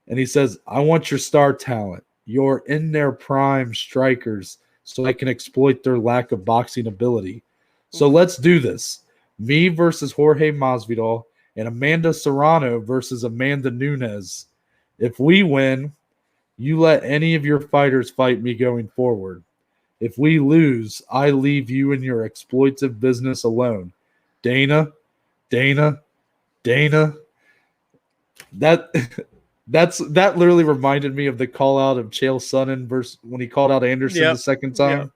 he says, I want your star talent. You're in their prime strikers, so I can exploit their lack of boxing ability. So let's do this. Me versus Jorge Masvidal and Amanda Serrano versus Amanda Nunes. If we win, you let any of your fighters fight me going forward. If we lose, I leave you in your exploitive business alone. Dana. That literally reminded me of the call out of Chael Sonnen versus when he called out Anderson the second time. Yep.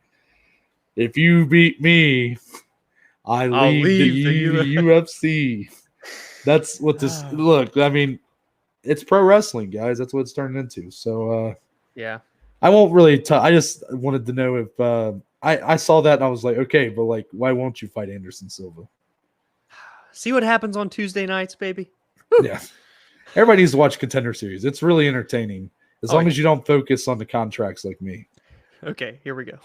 If you beat me, I'll leave the UFC. That's what this look. I mean, it's pro wrestling, guys. That's what it's turned into. So I won't really. I just wanted to know if I saw that and I was like, okay, but like, why won't you fight Anderson Silva? See what happens on Tuesday nights, baby. Yeah. Everybody needs to watch Contender Series. It's really entertaining as long as you don't focus on the contracts like me. Okay, here we go.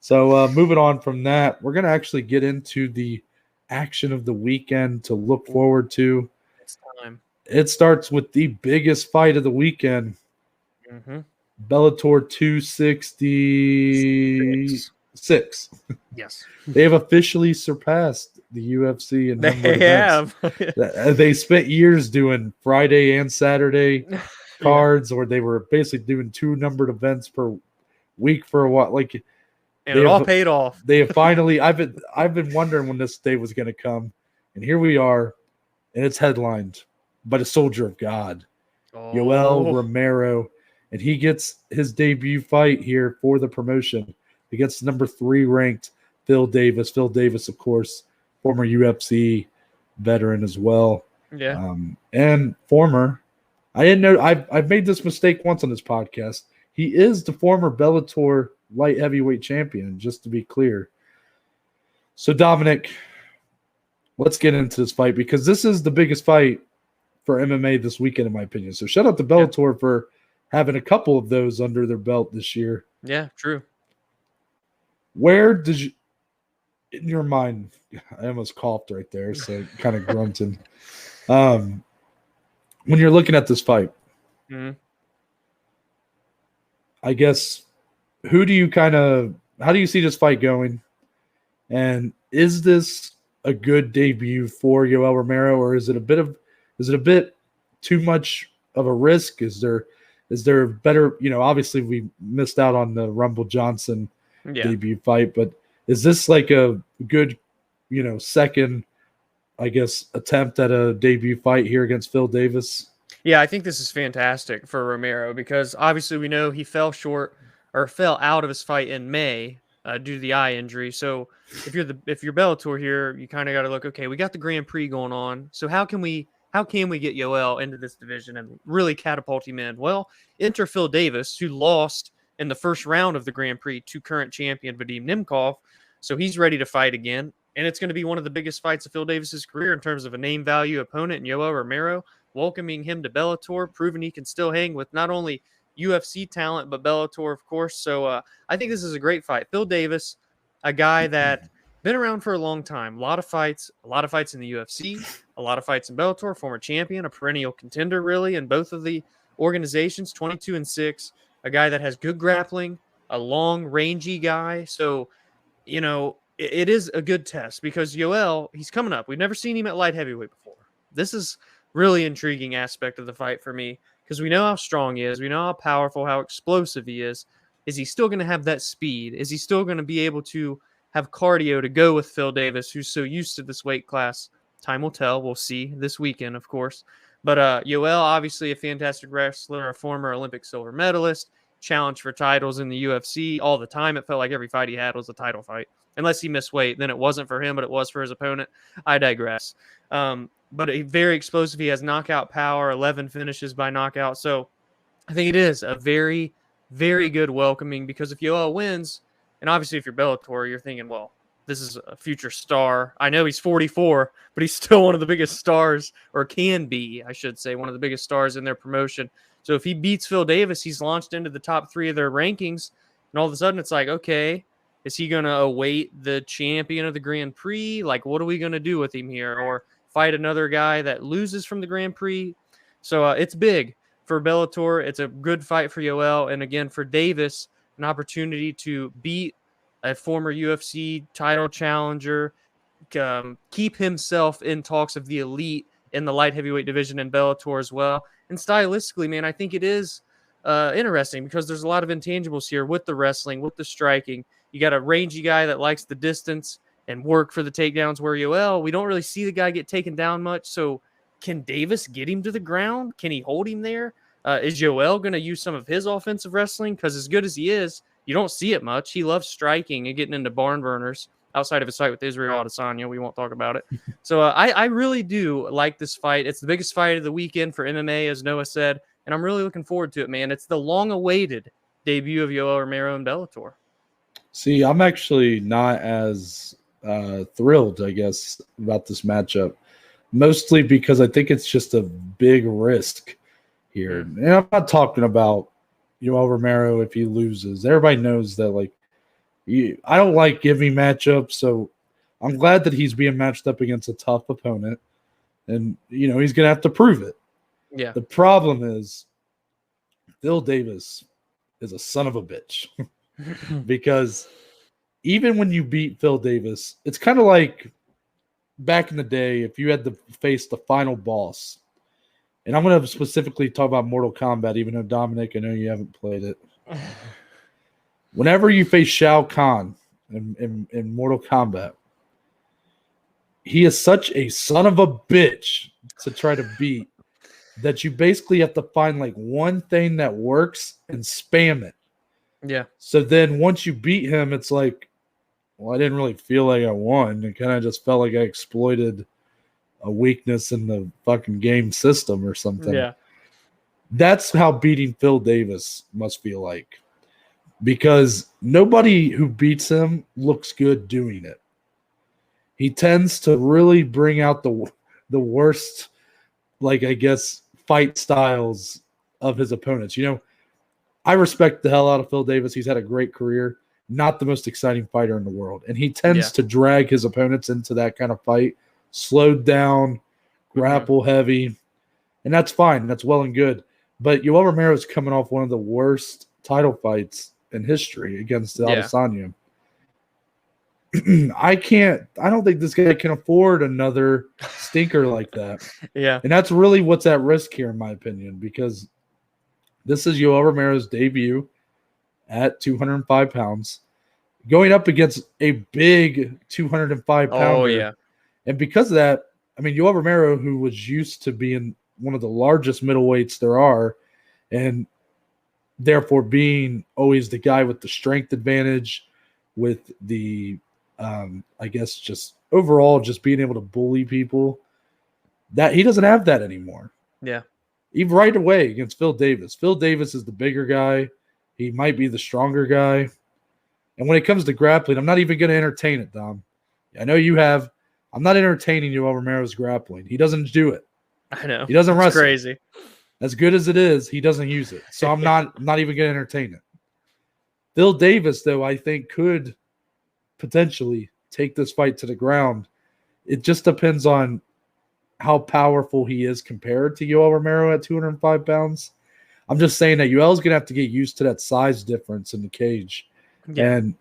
So moving on from that, we're going to actually get into the action of the weekend to look forward to. It's time. It starts with the biggest fight of the weekend. Bellator 266. Yes. They have officially surpassed the UFC in number of events. Have. They spent years doing Friday and Saturday cards, or they were basically doing 2 numbered events per week for a while. And it all paid off. They have finally. I've been wondering when this day was going to come, and here we are, and it's headlined by the Soldier of God, Yoel Romero, and he gets his debut fight here for the promotion against number 3 ranked Phil Davis. Phil Davis, of course, former UFC veteran as well. Yeah. And former. I didn't know. I've made this mistake once on this podcast. He is the former Bellator light heavyweight champion, just to be clear. So, Dominic, let's get into this fight because this is the biggest fight for MMA this weekend, in my opinion. So, shout out to Bellator for having a couple of those under their belt this year. Yeah, true. Where did you, in your mind, I almost coughed right there, so kind of grunting. When you're looking at this fight, I guess, how do you see this fight going? And is this a good debut for Yoel Romero, or is it a bit too much of a risk? Is there Is there better, obviously we missed out on the Rumble Johnson debut fight, but is this like a good, second, I guess, attempt at a debut fight here against Phil Davis? Yeah, I think this is fantastic for Romero because obviously we know he fell out of his fight in May due to the eye injury. So if you're Bellator here, you kind of got to look, okay, we got the Grand Prix going on. So how can we get Yoel into this division and really catapult him in? Well, enter Phil Davis, who lost in the first round of the Grand Prix to current champion Vadim Nemkov. So he's ready to fight again. And it's going to be one of the biggest fights of Phil Davis's career in terms of a name value opponent, Yoel Romero, welcoming him to Bellator, proving he can still hang with not only UFC talent, but Bellator, of course. So I think this is a great fight. Phil Davis, a guy that been around for a long time. A lot of fights in the UFC, a lot of fights in Bellator, former champion, a perennial contender really in both of the organizations, 22-6, a guy that has good grappling, a long, rangy guy. So, it is a good test because Yoel, he's coming up. We've never seen him at light heavyweight before. This is really intriguing aspect of the fight for me because we know how strong he is. We know how powerful, how explosive he is. Is he still going to have that speed? Is he still going to be able to have cardio to go with Phil Davis, who's so used to this weight class? Time will tell. We'll see this weekend, of course. But Yoel, obviously a fantastic wrestler, a former Olympic silver medalist, challenged for titles in the UFC all the time. It felt like every fight he had was a title fight. Unless he missed weight, then it wasn't for him, but it was for his opponent. I digress. But a very explosive. He has knockout power, 11 finishes by knockout. So I think it is a very, very good welcoming because if Yoel wins, and obviously if you're Bellator, you're thinking, well, this is a future star. I know he's 44, but he's still one of the biggest stars, or can be, I should say, one of the biggest stars in their promotion. So if he beats Phil Davis, he's launched into the top 3 of their rankings. And all of a sudden it's like, okay, is he going to await the champion of the Grand Prix? Like, what are we going to do with him here? Or fight another guy that loses from the Grand Prix? So it's big for Bellator. It's a good fight for Yoel. And again, for Davis, an opportunity to beat a former UFC title challenger, keep himself in talks of the elite in the light heavyweight division in Bellator as well. And stylistically, man, I think it is interesting because there's a lot of intangibles here with the wrestling, with the striking. You got a rangy guy that likes the distance and work for the takedowns, where Yoel, we don't really see the guy get taken down much. So can Davis get him to the ground? Can he hold him there? Is Yoel going to use some of his offensive wrestling? Because as good as he is, you don't see it much. He loves striking and getting into barn burners outside of his fight with Israel Adesanya. We won't talk about it. So I really do like this fight. It's the biggest fight of the weekend for MMA, as Noah said, and I'm really looking forward to it, man. It's the long-awaited debut of Yoel Romero in Bellator. See, I'm actually not as thrilled, I guess, about this matchup, mostly because I think it's just a big risk here. And I'm not talking about Yoel Romero if he loses. Everybody knows that, like, I don't like giving matchups, so I'm glad that he's being matched up against a tough opponent, and, he's going to have to prove it. Yeah. The problem is Phil Davis is a son of a bitch. Because even when you beat Phil Davis, it's kind of like back in the day if you had to face the final boss. And I'm going to specifically talk about Mortal Kombat, even though, Dominic, I know you haven't played it. Whenever you face Shao Kahn in Mortal Kombat, he is such a son of a bitch to try to beat that you basically have to find like one thing that works and spam it. Yeah. So then once you beat him, it's like, well, I didn't really feel like I won. It kind of just felt like I exploited a weakness in the fucking game system or something. Yeah. That's how beating Phil Davis must feel like. Because nobody who beats him looks good doing it. He tends to really bring out the worst, like, I guess, fight styles of his opponents. I respect the hell out of Phil Davis. He's had a great career. Not the most exciting fighter in the world. And he tends to drag his opponents into that kind of fight. Slowed down, grapple heavy. And that's fine. That's well and good. But Yoel Romero is coming off one of the worst title fights in history against Adesanya. I don't think this guy can afford another stinker like that. Yeah. And that's really what's at risk here, in my opinion, because This is Yoel Romero's debut at 205 pounds, going up against a big 205 pounder. Oh, yeah. And because of that, I mean, Yoel Romero, who was used to being one of the largest middleweights there are, and therefore being always the guy with the strength advantage, with the, I guess, just overall just being able to bully people, that he doesn't have that anymore. Yeah. Even right away against Phil Davis. Phil Davis is the bigger guy. He might be the stronger guy. And when it comes to grappling, I'm not even going to entertain it, Dom. I know you have. I'm not entertaining Yoel Romero's grappling. He doesn't do it. I know. He doesn't wrestle. Crazy. As good as it is, he doesn't use it. So I'm not even going to entertain it. Phil Davis, though, I think could potentially take this fight to the ground. It just depends on how powerful he is compared to Yoel Romero at 205 pounds. I'm just saying that Yoel's going to have to get used to that size difference in the cage. Yeah. And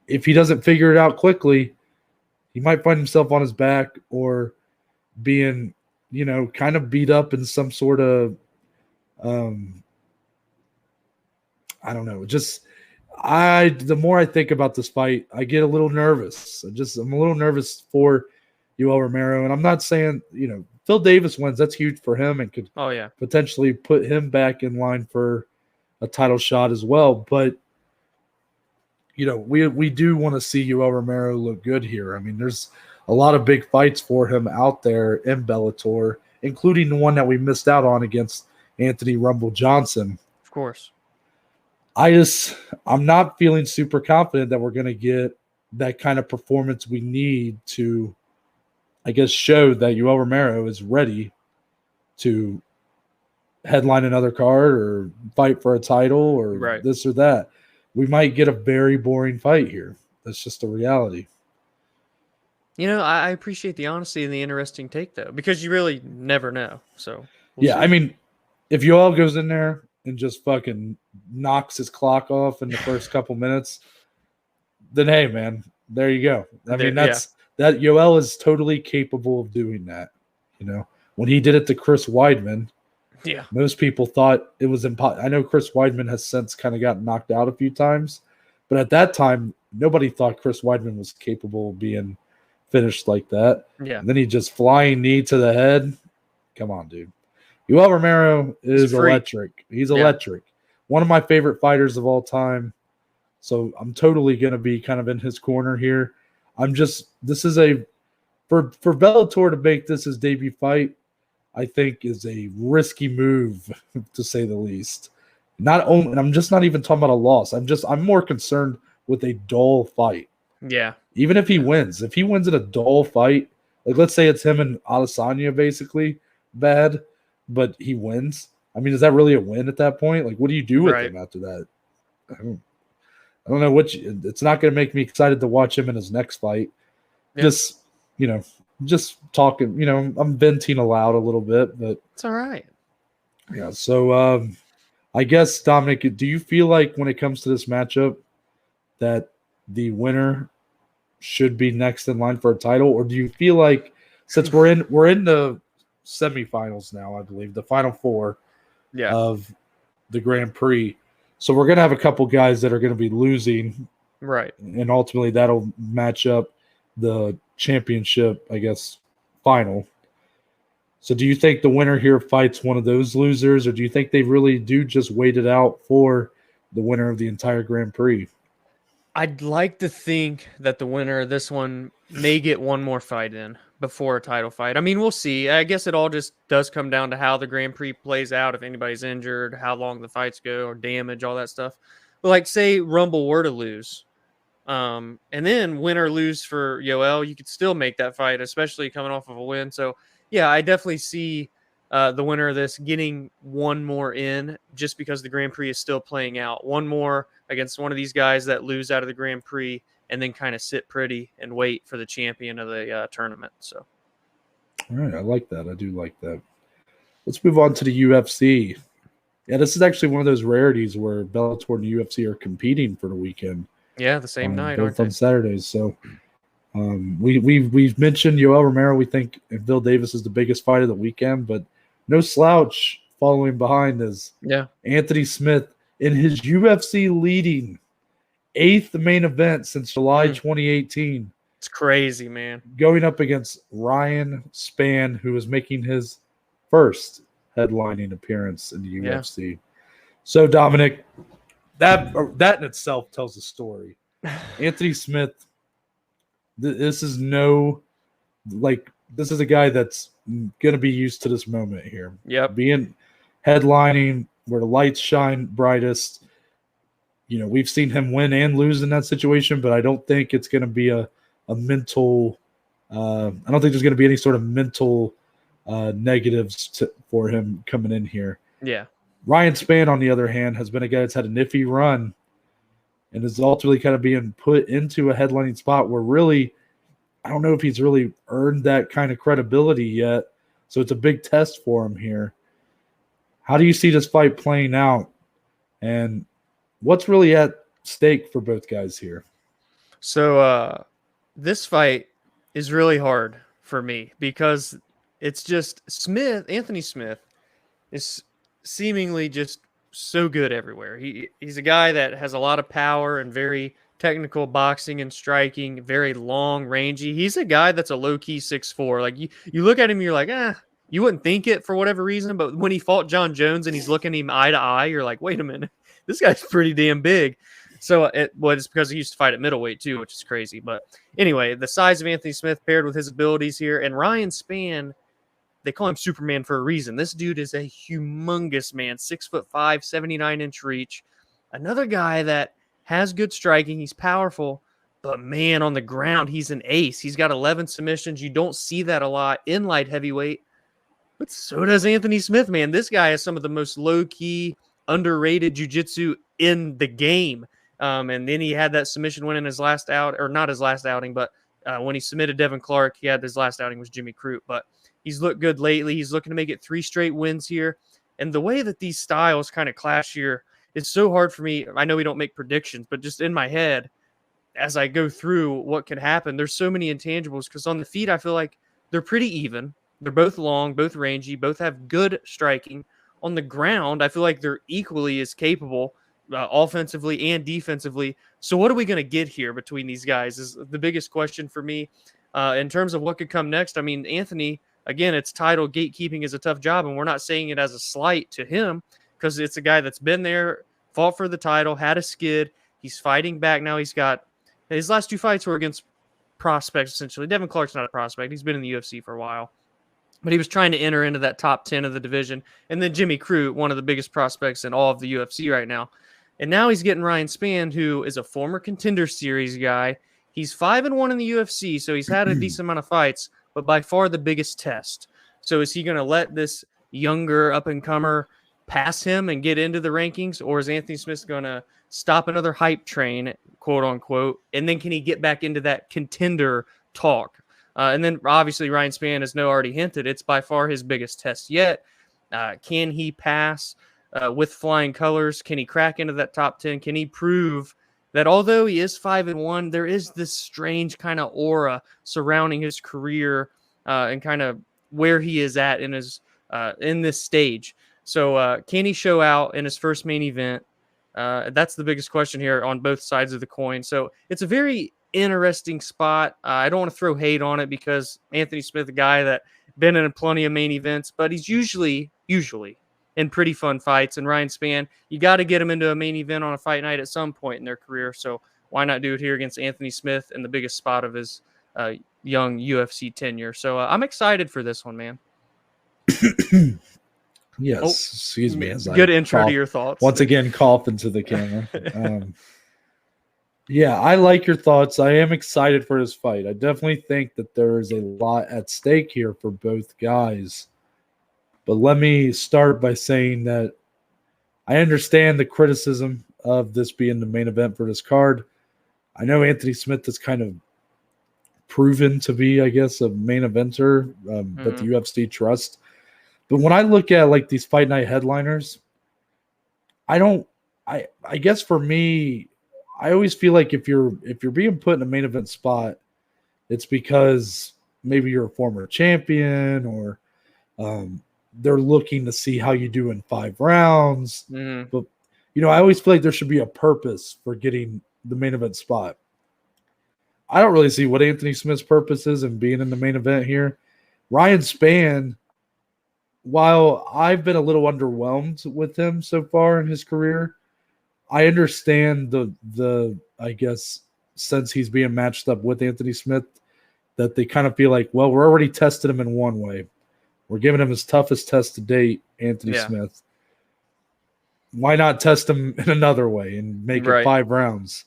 if he doesn't figure it out quickly, he might find himself on his back or being, kind of beat up in some sort of, I don't know. The more I think about this fight, I get a little nervous. I'm a little nervous for Yoel Romero. And I'm not saying, Phil Davis wins. That's huge for him and could potentially put him back in line for a title shot as well. But, we do want to see Yoel Romero look good here. I mean, there's a lot of big fights for him out there in Bellator, including the one that we missed out on against Anthony Rumble Johnson. Of course. I'm not feeling super confident that we're going to get that kind of performance we need to, I guess, show that Yoel Romero is ready to headline another card or fight for a title or this or that. We might get a very boring fight here. That's just the reality. I appreciate the honesty and the interesting take, though, because you really never know. So, we'll see. I mean, if Yoel goes in there and just fucking knocks his clock off in the first couple minutes, then hey, man, there you go. I mean, that Yoel is totally capable of doing that. When he did it to Chris Weidman, most people thought it was impossible. I know Chris Weidman has since kind of gotten knocked out a few times, but at that time, nobody thought Chris Weidman was capable of being finished like that. Yeah. And then he just flying knee to the head. Come on, dude. Yoel Romero is electric. He's electric. One of my favorite fighters of all time. So I'm totally going to be kind of in his corner here. For Bellator to make this his debut fight, I think is a risky move, to say the least. Not only, and I'm just not even talking about a loss. I'm more concerned with a dull fight. Yeah. Even if he wins in a dull fight, like let's say it's him and Adesanya basically bad, but he wins. I mean, is that really a win at that point? Like, what do you do with him after that? I don't know it's not going to make me excited to watch him in his next fight. Yeah. Just talking, I'm venting aloud a little bit, but it's all right. Yeah. So, I guess, Dominic, do you feel like when it comes to this matchup that the winner should be next in line for a title, or do you feel like since we're in the semifinals now, I believe the final four of the Grand Prix, so we're gonna have a couple guys that are gonna be losing, right? And ultimately that'll match up the championship, I guess, final. So do you think the winner here fights one of those losers, or do you think they really do just wait it out for the winner of the entire Grand Prix? I'd like to think that the winner of this one may get one more fight in before a title fight. I mean, we'll see. I guess it all just does come down to how the Grand Prix plays out, if anybody's injured, how long the fights go, or damage, all that stuff. But like, say Rumble were to lose, and then win or lose for Yoel, you could still make that fight, especially coming off of a win. So, yeah, I definitely see the winner of this getting one more in just because the Grand Prix is still playing out. One more against one of these guys that lose out of the Grand Prix and then kind of sit pretty and wait for the champion of the tournament. So, all right, I like that. I do like that. Let's move on to the UFC. Yeah, this is actually one of those rarities where Bellator and the UFC are competing for the weekend. Yeah, the same night, both on Saturdays. So we've mentioned Yoel Romero. We think Bill Davis is the biggest fight of the weekend, but no slouch following behind is Anthony Smith in his UFC leading 8th main event since July 2018. It's crazy, man. Going up against Ryan Spann, who is making his first headlining appearance in the UFC. So, Dominic, that in itself tells a story. Anthony Smith, this is a guy that's going to be used to this moment here. Yep. Being headlining where the lights shine brightest. You know, we've seen him win and lose in that situation, but I don't think it's going to be a mental I don't think there's going to be any sort of mental negatives for him coming in here. Yeah. Ryan Spann, on the other hand, has been a guy that's had an iffy run and is ultimately kind of being put into a headlining spot where really, I don't know if he's really earned that kind of credibility yet. So it's a big test for him here. How do you see this fight playing out? And what's really at stake for both guys here? So this fight is really hard for me because it's just Anthony Smith is seemingly just so good everywhere. He's a guy that has a lot of power and very technical boxing and striking, very long, rangy. He's a guy that's a low-key 6'4". Like you look at him, you're like, you wouldn't think it for whatever reason, but when he fought John Jones and he's looking him eye to eye, you're like, wait a minute, this guy's pretty damn big. So it's because he used to fight at middleweight too, which is crazy. But anyway, the size of Anthony Smith paired with his abilities here, and Ryan Spann, they call him Superman for a reason. This dude is a humongous man, 6'5", 79-inch reach. Another guy that has good striking. He's powerful, but man, on the ground, he's an ace. He's got 11 submissions. You don't see that a lot in light heavyweight, but so does Anthony Smith, man. This guy has some of the most low-key, underrated jiu-jitsu in the game. And then he had that submission win in his last not his last outing, but when he submitted Devin Clark, he had his last outing was Jimmy Crute. But he's looked good lately. He's looking to make it 3 straight wins here. And the way that these styles kind of clash here, it's so hard for me. I know we don't make predictions, but just in my head, as I go through what could happen, there's so many intangibles because on the feet, I feel like they're pretty even. They're both long, both rangy, both have good striking. On the ground, I feel like they're equally as capable offensively and defensively. So what are we going to get here between these guys is the biggest question for me in terms of what could come next. I mean, Anthony, again, it's title gatekeeping is a tough job, and we're not saying it as a slight to him because it's a guy that's been there, fought for the title, had a skid. He's fighting back now. He's got his last 2 fights were against prospects, essentially. Devin Clark's not a prospect. He's been in the UFC for a while. But he was trying to enter into that top 10 of the division. And then Jimmy Crute, one of the biggest prospects in all of the UFC right now. And now he's getting Ryan Spann, who is a former Contender Series guy. He's 5-1 in the UFC, so he's had a decent amount of fights, but by far the biggest test. So is he going to let this younger up-and-comer pass him and get into the rankings, or is Anthony Smith going to stop another hype train, quote-unquote, and then can he get back into that contender talk? And then, obviously, Ryan Spann, as Noah already hinted, it's by far his biggest test yet. Can he pass with flying colors? Can he crack into that top 10? Can he prove that although he is 5-1, there is this strange kind of aura surrounding his career and kind of where he is at in his in this stage? So can he show out in his first main event? That's the biggest question here on both sides of the coin. So it's a very interesting spot. I don't want to throw hate on it because Anthony Smith, a guy that been in plenty of main events, but he's usually in pretty fun fights. And Ryan Spann, you got to get him into a main event on a fight night at some point in their career. So why not do it here against Anthony Smith in the biggest spot of his young UFC tenure? So I'm excited for this one, man. Yes, excuse me. Good intro to your thoughts. Once again, cough into the camera. Yeah, I like your thoughts. I am excited for this fight. I definitely think that there is a lot at stake here for both guys. But let me start by saying that I understand the criticism of this being the main event for this card. I know Anthony Smith has kind of proven to be, I guess, a main eventer that the UFC trusts. But when I look at like these fight night headliners, I guess for me, I always feel like if you're being put in a main event spot, it's because maybe you're a former champion or they're looking to see how you do in 5 rounds. Mm-hmm. But, I always feel like there should be a purpose for getting the main event spot. I don't really see what Anthony Smith's purpose is in being in the main event here. Ryan Spann, while I've been a little underwhelmed with him so far in his career, I understand the I guess, since he's being matched up with Anthony Smith, that they kind of feel like, well, we're already tested him in one way. We're giving him his toughest test to date, Anthony Smith. Why not test him in another way and make it 5 rounds?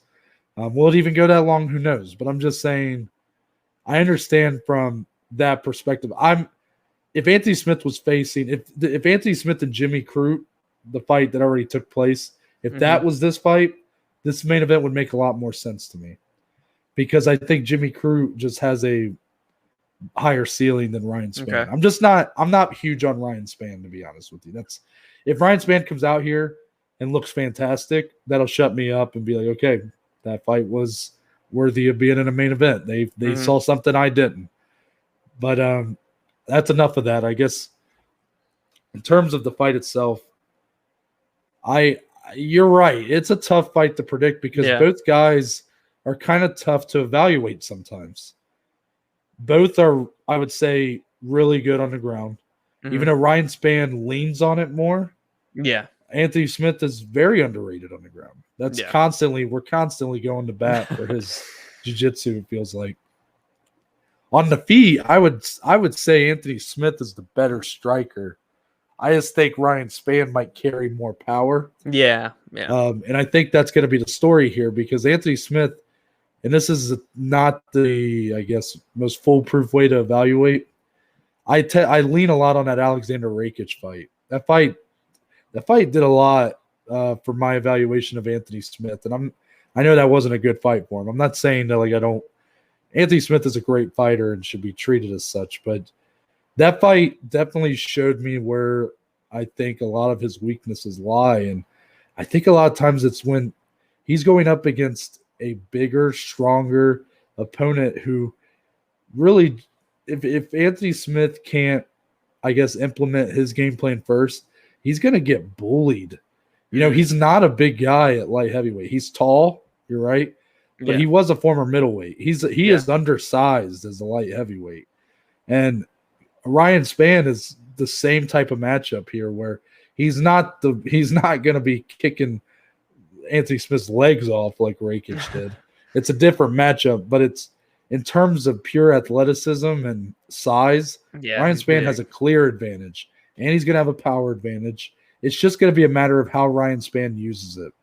Will it even go that long? Who knows? But I'm just saying, I understand from that perspective. If Anthony Smith was facing, if Anthony Smith and Jimmy Crute, the fight that already took place, if that was this fight, this main event would make a lot more sense to me, because I think Jimmy Crute just has a higher ceiling than Ryan Spann. Okay. I'm not huge on Ryan Spann, to be honest with you. If Ryan Spann comes out here and looks fantastic, that'll shut me up and be like, okay, that fight was worthy of being in a main event. They saw something I didn't. But that's enough of that. I guess in terms of the fight itself, you're right. It's a tough fight to predict because both guys are kind of tough to evaluate sometimes. Both are, I would say, really good on the ground. Even though Ryan Spann leans on it more. Yeah. Anthony Smith is very underrated on the ground. We're constantly going to bat for his jiu-jitsu, it feels like. On the feet, I would say Anthony Smith is the better striker. I just think Ryan Spann might carry more power. Yeah. And I think that's going to be the story here, because Anthony Smith, and this is not the, I guess, most foolproof way to evaluate. I lean a lot on that Alexander Rakic fight. That fight did a lot for my evaluation of Anthony Smith, and I know that wasn't a good fight for him. I'm not saying that Anthony Smith is a great fighter and should be treated as such, but that fight definitely showed me where I think a lot of his weaknesses lie, and I think a lot of times it's when he's going up against a bigger, stronger opponent who really, if Anthony Smith can't, I guess, implement his game plan first, he's going to get bullied. He's not a big guy at light heavyweight. He's tall, you're right, but he was a former middleweight. He is undersized as a light heavyweight. And Ryan Spann is the same type of matchup here, where he's not going to be kicking Anthony Smith's legs off like Rakic did. It's a different matchup, but it's in terms of pure athleticism and size, Ryan Spann has a clear advantage, and he's going to have a power advantage. It's just going to be a matter of how Ryan Spann uses it,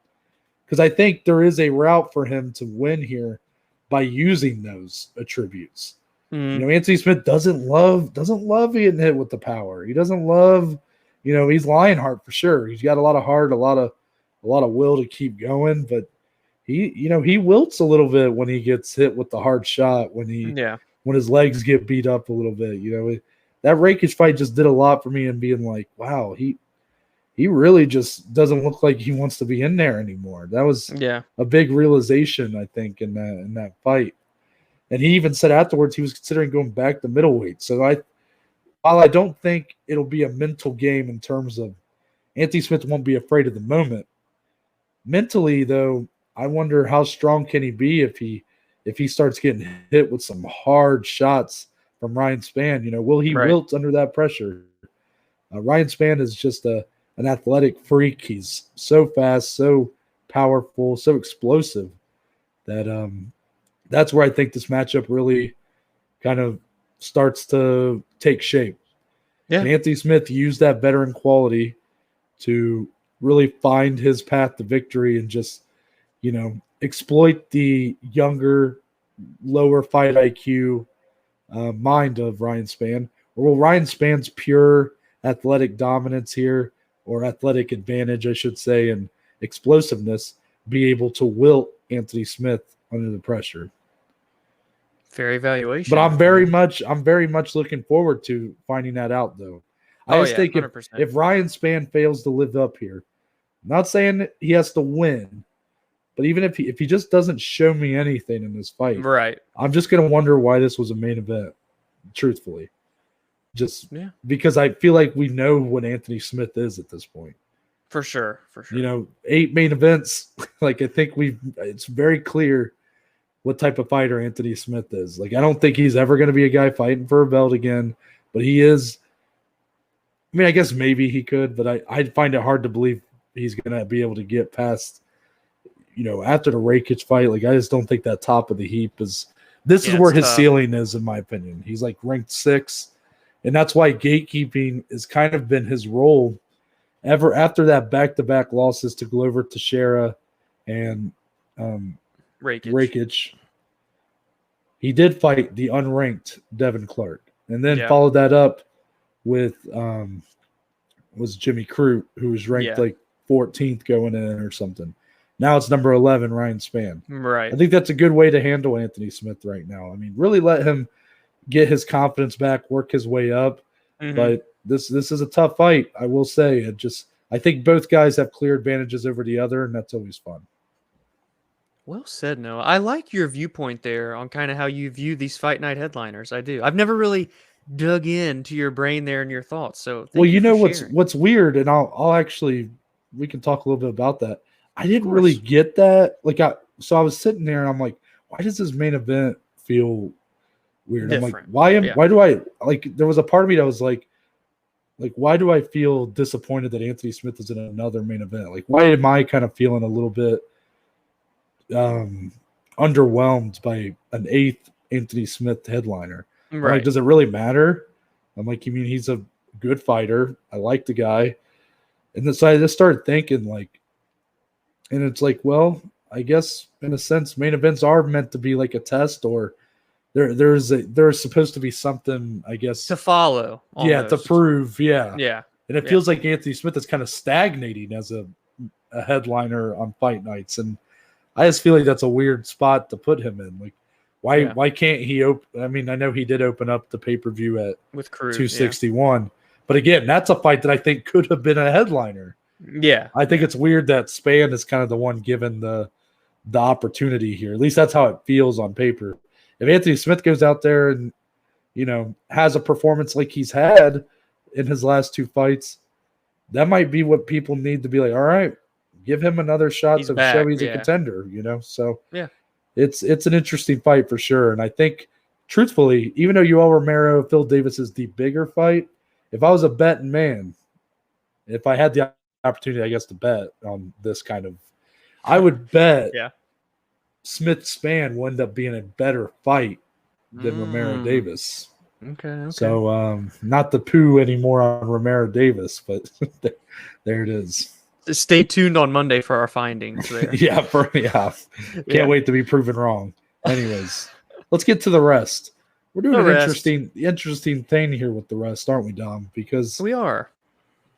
because I think there is a route for him to win here by using those attributes. Anthony Smith doesn't love getting hit with the power. He doesn't love, he's Lionheart for sure. He's got a lot of heart, a lot of will to keep going, but he wilts a little bit when he gets hit with the hard shot, when his legs get beat up a little bit. That Rakic fight just did a lot for me, and being like, wow, he really just doesn't look like he wants to be in there anymore. That was a big realization, I think, in that fight. And he even said afterwards he was considering going back to middleweight. So while I don't think it'll be a mental game in terms of Anthony Smith won't be afraid of the moment, mentally, though, I wonder how strong can he be if he starts getting hit with some hard shots from Ryan Spann. Will he wilt under that pressure? Ryan Spann is just an athletic freak. He's so fast, so powerful, so explosive that that's where I think this matchup really kind of starts to take shape. Yeah. And Anthony Smith used that veteran quality to really find his path to victory and just, exploit the younger, lower fight IQ mind of Ryan Spann. Or will Ryan Spann's pure athletic dominance here, or athletic advantage, I should say, and explosiveness be able to wilt Anthony Smith under the pressure? Fair evaluation. But I'm very much looking forward to finding that out, though. I just think if Ryan Spann fails to live up here, I'm not saying that he has to win, but even if he just doesn't show me anything in this fight, I'm just going to wonder why this was a main event, truthfully. just because I feel like we know what Anthony Smith is at this point. For sure. You know, 8 main events. Like, I think it's very clear what type of fighter Anthony Smith is. Like, I don't think he's ever going to be a guy fighting for a belt again, but he is. I mean, I guess maybe he could, but I find it hard to believe he's going to be able to get past, you know, after the Rakic fight. Like, I just don't think that top of the heap is. This is where his ceiling is, in my opinion. He's like ranked 6, and that's why gatekeeping has kind of been his role ever after that back-to-back losses to Glover Teixeira and Rakic. He did fight the unranked Devin Clark, and then followed that up with was Jimmy Crute, who was ranked like 14th going in or something. Now it's number 11, Ryan Spann. Right. I think that's a good way to handle Anthony Smith right now. I mean, really let him get his confidence back, work his way up. But this is a tough fight, I will say. I think both guys have clear advantages over the other, and that's always fun. Well said, Noah. I like your viewpoint there on kind of how you view these fight night headliners. I do. I've never really dug into your brain there and your thoughts. So well, you know what's weird, and I'll actually we can talk a little bit about that. I didn't really get that. Like I was sitting there and I'm like, why does this main event feel weird? Different. I'm like, why do I like? There was a part of me that was like, why do I feel disappointed that Anthony Smith is in another main event? Like, why am I kind of feeling a little bit underwhelmed by an 8th Anthony Smith headliner? Right. Like, does it really matter? I'm like, you mean he's a good fighter? I like the guy. And then so I just started thinking, like, and it's like, well, I guess in a sense, main events are meant to be like a test, or there's supposed to be something, I guess, to follow. Almost. Yeah, to prove. Yeah. Yeah. And it feels like Anthony Smith is kind of stagnating as a headliner on fight nights. And I just feel like that's a weird spot to put him in. Like, why can't he open? I mean, I know he did open up the pay-per-view at with Crute, 261, but again, that's a fight that I think could have been a headliner. Yeah. I think it's weird that Spann is kind of the one given the opportunity here. At least that's how it feels on paper. If Anthony Smith goes out there and, you know, has a performance like he's had in his last 2 fights, that might be what people need to be like, all right, give him another shot to show he's a contender, you know? So it's an interesting fight for sure. And I think, truthfully, even though Yoel Romero, Phil Davis is the bigger fight, if I was a betting man, if I had the opportunity, I guess, to bet on this kind of, I would bet Smith Spann will end up being a better fight than Romero Davis. Okay. So not the poo anymore on Romero Davis, but there it is. Stay tuned on Monday for our findings there. Can't wait to be proven wrong. Anyways, let's get to the rest. We're doing an interesting thing here with the rest, aren't we, Dom? Because we are.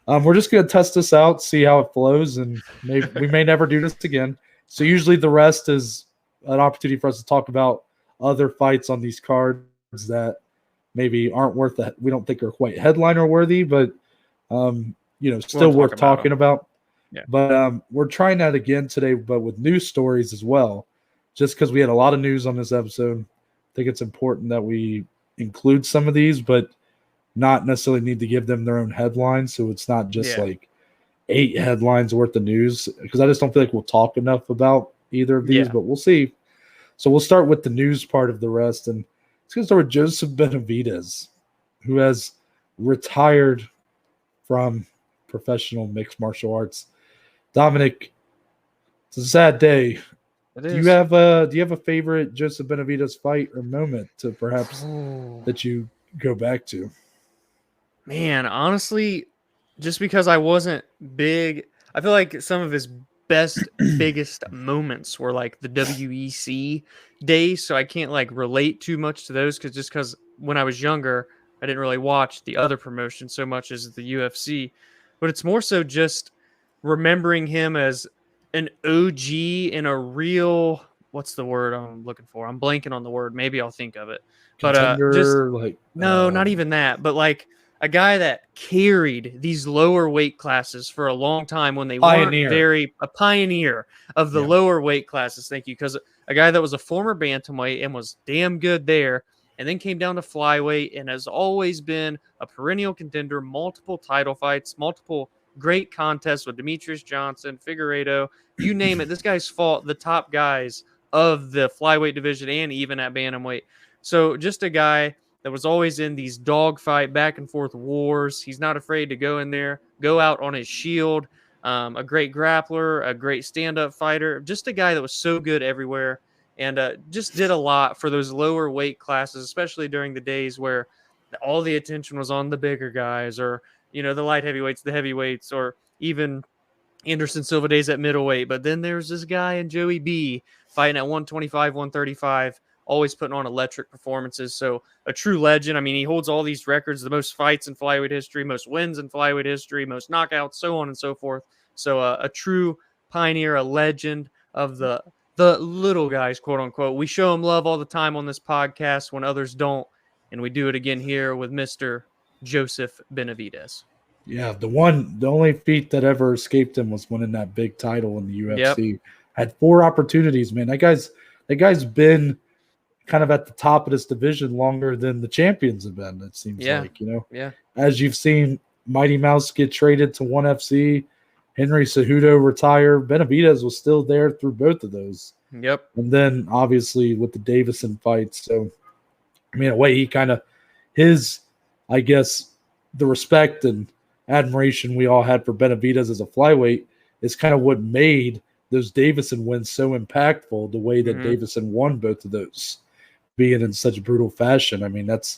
We're just going to test this out, see how it flows, and we may never do this again. So usually the rest is an opportunity for us to talk about other fights on these cards that maybe aren't worth that. We don't think are quite headliner worthy, but still worth talking about. Yeah. But we're trying that again today, but with news stories as well, just because we had a lot of news on this episode. I think it's important that we include some of these, but not necessarily need to give them their own headlines. So it's not just like 8 headlines worth of news, because I just don't feel like we'll talk enough about either of these, but we'll see. So we'll start with the news part of the rest. And it's going to start with Joseph Benavidez, who has retired from professional mixed martial arts. Dominic, it's a sad day. Do you have a favorite Joseph Benavidez fight or moment to perhaps that you go back to? Man, honestly, just because I wasn't big, I feel like some of his biggest moments were like the WEC days, so I can't like relate too much to those because when I was younger, I didn't really watch the other promotions so much as the UFC. But it's more so just remembering him as an OG in a real, what's the word I'm looking for? I'm blanking on the word. Maybe I'll think of it. Contender, but not even that. But like a guy that carried these lower weight classes for a long time when they weren't a pioneer of the lower weight classes. Thank you. Because a guy that was a former bantamweight and was damn good there. and then came down to flyweight and has always been a perennial contender, multiple title fights, multiple great contests with Demetrious Johnson, Figueiredo, you name it. This guy's fought the top guys of the flyweight division and even at bantamweight. So just a guy that was always in these dogfight back and forth wars. He's not afraid to go in there, go out on his shield. A great grappler, a great stand-up fighter, just a guy that was so good everywhere, and just did a lot for those lower weight classes, especially during the days where all the attention was on the bigger guys, or the light heavyweights, the heavyweights, or even Anderson Silva days at middleweight. But then there's this guy in Joey B fighting at 125, 135, always putting on electric performances. So a true legend. I mean, he holds all these records, the most fights in flyweight history, most wins in flyweight history, most knockouts, so on and so forth. So a true pioneer, a legend of the little guys, quote unquote. We show him love all the time on this podcast when others don't. And we do it again here with Mr. Joseph Benavidez. Yeah, the only feat that ever escaped him was winning that big title in the UFC. Yep. Had 4 opportunities, man. That guy's been kind of at the top of this division longer than the champions have been, it seems like, Yeah. As you've seen Mighty Mouse get traded to ONE FC, Henry Cejudo retire, Benavidez was still there through both of those. Yep. And then obviously with the Deiveson fight. So, I mean, in a way, he kind of I guess, the respect and admiration we all had for Benavidez as a flyweight is kind of what made those Deiveson wins so impactful, the way that Deiveson won both of those, being in such brutal fashion. I mean, that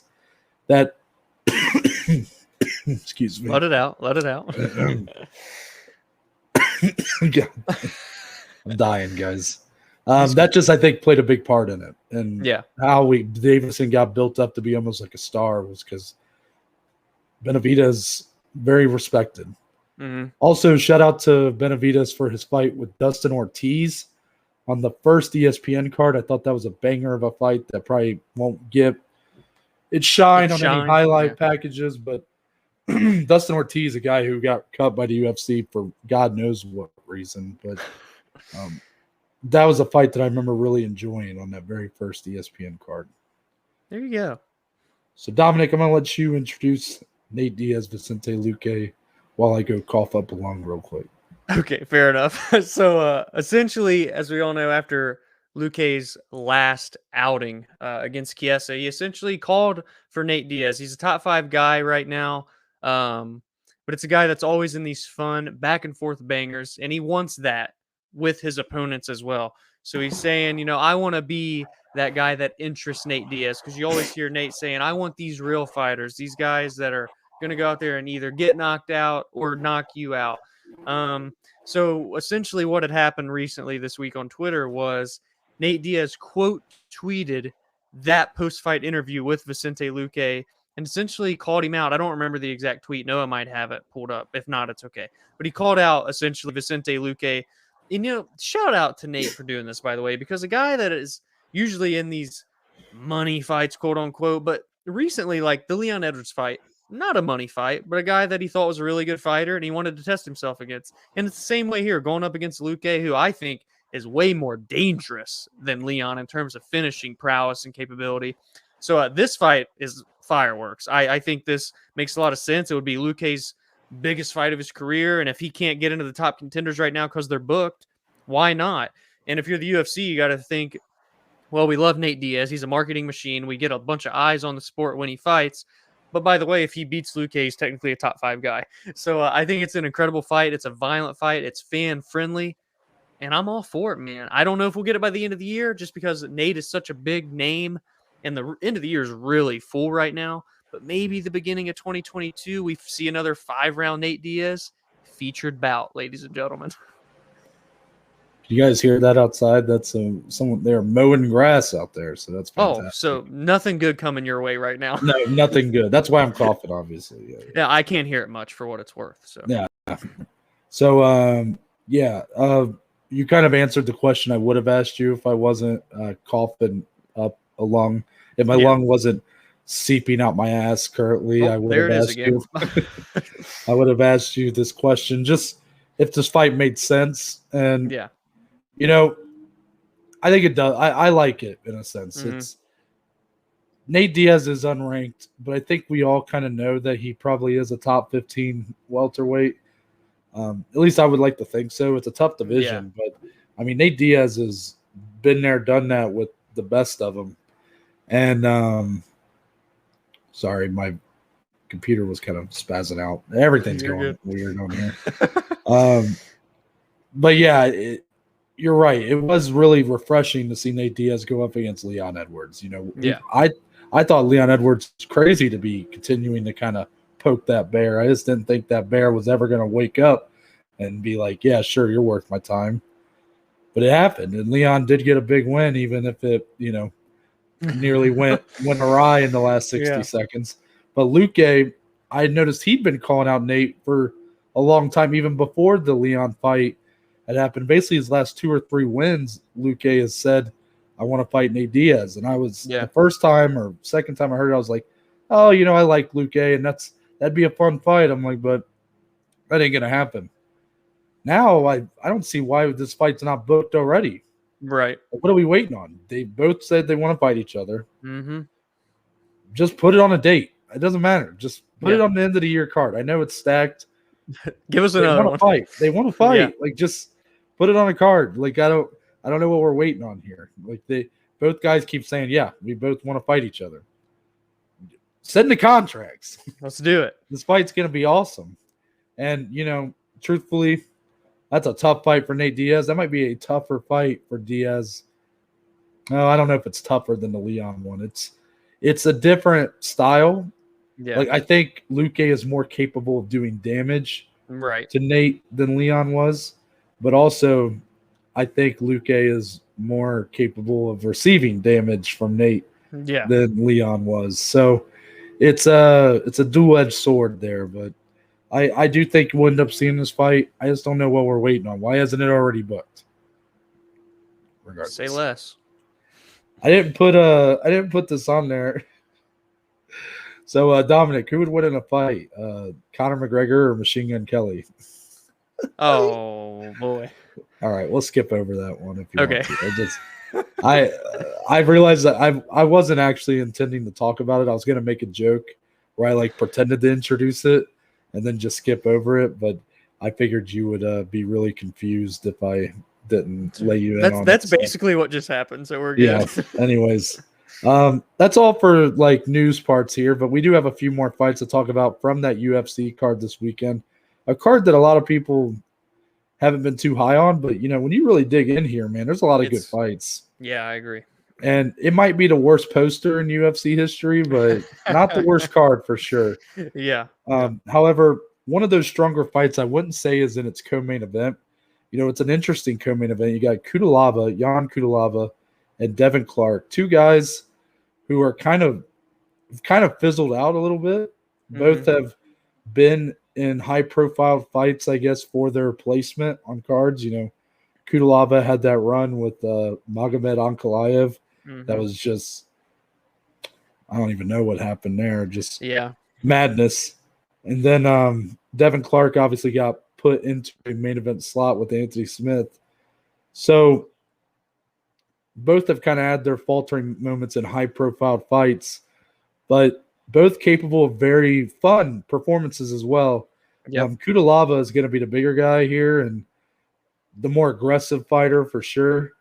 excuse me. Let it out. I'm dying, guys. That just, I think, played a big part in it. And how Deiveson got built up to be almost like a star was because Benavidez, very respected. Also, shout out to Benavidez for his fight with Dustin Ortiz on the first ESPN card. I thought that was a banger of a fight that probably won't get its shine on any highlight packages, but Dustin Ortiz, a guy who got cut by the UFC for God knows what reason, but that was a fight that I remember really enjoying on that very first ESPN card. There you go. So, Dominic, I'm going to let you introduce Nate Diaz, Vicente Luque, while I go cough up a lung real quick. Okay, fair enough. So, essentially, as we all know, after Luque's last outing against Chiesa, he essentially called for Nate Diaz. He's a top 5 guy right now, but it's a guy that's always in these fun back and forth bangers, and he wants that with his opponents as well. So he's saying, I want to be that guy that interests Nate Diaz, because you always hear Nate saying, I want these real fighters, these guys that are going to go out there and either get knocked out or knock you out. So essentially what had happened recently this week on Twitter was Nate Diaz quote tweeted that post-fight interview with Vicente Luque and essentially called him out. I don't remember the exact tweet. Noah might have it pulled up. If not, it's okay. But he called out essentially Vicente Luque. And, shout out to Nate for doing this, by the way, because a guy that is usually in these money fights, quote unquote, but recently, like the Leon Edwards fight, not a money fight, but a guy that he thought was a really good fighter and he wanted to test himself against. And it's the same way here, going up against Luque, who I think is way more dangerous than Leon in terms of finishing prowess and capability. So this fight is fireworks. I think this makes a lot of sense. It would be Luque's biggest fight of his career, and if he can't get into the top contenders right now because they're booked, why not? And if you're the UFC, you got to think, well, we love Nate Diaz. He's a marketing machine. We get a bunch of eyes on the sport when he fights. But by the way, if he beats Luque, he's technically a top 5 guy. So I think it's an incredible fight. It's a violent fight. It's fan-friendly. And I'm all for it, man. I don't know if we'll get it by the end of the year just because Nate is such a big name. And the end of the year is really full right now. But maybe the beginning of 2022, we see another 5-round Nate Diaz featured bout, ladies and gentlemen. You guys hear that outside? That's someone they're mowing grass out there, so that's fantastic. Oh, so nothing good coming your way right now. No, nothing good. That's why I'm coughing, obviously. Yeah, I can't hear it much for what it's worth. So yeah. So you kind of answered the question I would have asked you if I wasn't coughing up a lung. If my lung wasn't seeping out my ass currently, I would have asked you. I would have asked you this question, just if this fight made sense. And I think it does. I like it in a sense. Mm-hmm. Nate Diaz is unranked, but I think we all kind of know that he probably is a top 15 welterweight. At least I would like to think so. It's a tough division, but I mean, Nate Diaz has been there, done that with the best of them. And sorry, my computer was kind of spazzing out. Everything's going weird on here. But yeah, you're right. It was really refreshing to see Nate Diaz go up against Leon Edwards. I thought Leon Edwards was crazy to be continuing to kind of poke that bear. I just didn't think that bear was ever going to wake up and be like, yeah, sure, you're worth my time. But it happened, and Leon did get a big win, even if it, nearly went awry in the last 60 seconds. But Luque, I noticed he'd been calling out Nate for a long time, even before the Leon fight had happened. Basically, his last 2 or 3 wins, Luque has said, I want to fight Nate Diaz. And I was the first time or second time I heard it, I was like, oh, I like Luque, and that'd be a fun fight. I'm like, but that ain't going to happen. Now I don't see why this fight's not booked already. Right. What are we waiting on? They both said they want to fight each other. Mm-hmm. Just put it on a date. It doesn't matter. Just put it on the end of the year card. I know it's stacked. Give us another one. They want to fight. Yeah. Like, just put it on a card. Like, I don't know what we're waiting on here. Like, both guys keep saying, yeah, we both want to fight each other. Send the contracts. Let's do it. This fight's going to be awesome. And, truthfully, that's a tough fight for Nate Diaz. That might be a tougher fight for Diaz. No, I don't know if it's tougher than the Leon one. It's a different style. Yeah. Like, I think Luque is more capable of doing damage to Nate than Leon was. But also, I think Luque is more capable of receiving damage from Nate than Leon was. So it's a dual-edged sword there, but I do think we'll end up seeing this fight. I just don't know what we're waiting on. Why hasn't it already booked? Regardless. Say less. I didn't put this on there. So Dominic, who would win in a fight? Conor McGregor or Machine Gun Kelly? Oh boy. All right, we'll skip over that one if you want to. I realized that I wasn't actually intending to talk about it. I was going to make a joke where I pretended to introduce it and then just skip over it, but I figured you would be really confused if I didn't lay you in on that's basically what just happened, so we're good. Yeah. Anyways, that's all for news parts here, but we do have a few more fights to talk about from that UFC card this weekend. A card that a lot of people haven't been too high on, but when you really dig in here, man, there's a lot of good fights. Yeah, I agree. And it might be the worst poster in UFC history, but not the worst card for sure. Yeah. However, one of those stronger fights I wouldn't say is in its co-main event. It's an interesting co-main event. You got Jan Kudalava, and Devin Clark, 2 guys who are kind of fizzled out a little bit. Both have been in high-profile fights, I guess, for their placement on cards. Kudalava had that run with Magomed Ankalaev. That was just, I don't even know what happened there. Just madness. And then Devin Clark obviously got put into a main event slot with Anthony Smith. So both have kind of had their faltering moments in high-profile fights, but both capable of very fun performances as well. Kudalava is going to be the bigger guy here and the more aggressive fighter for sure.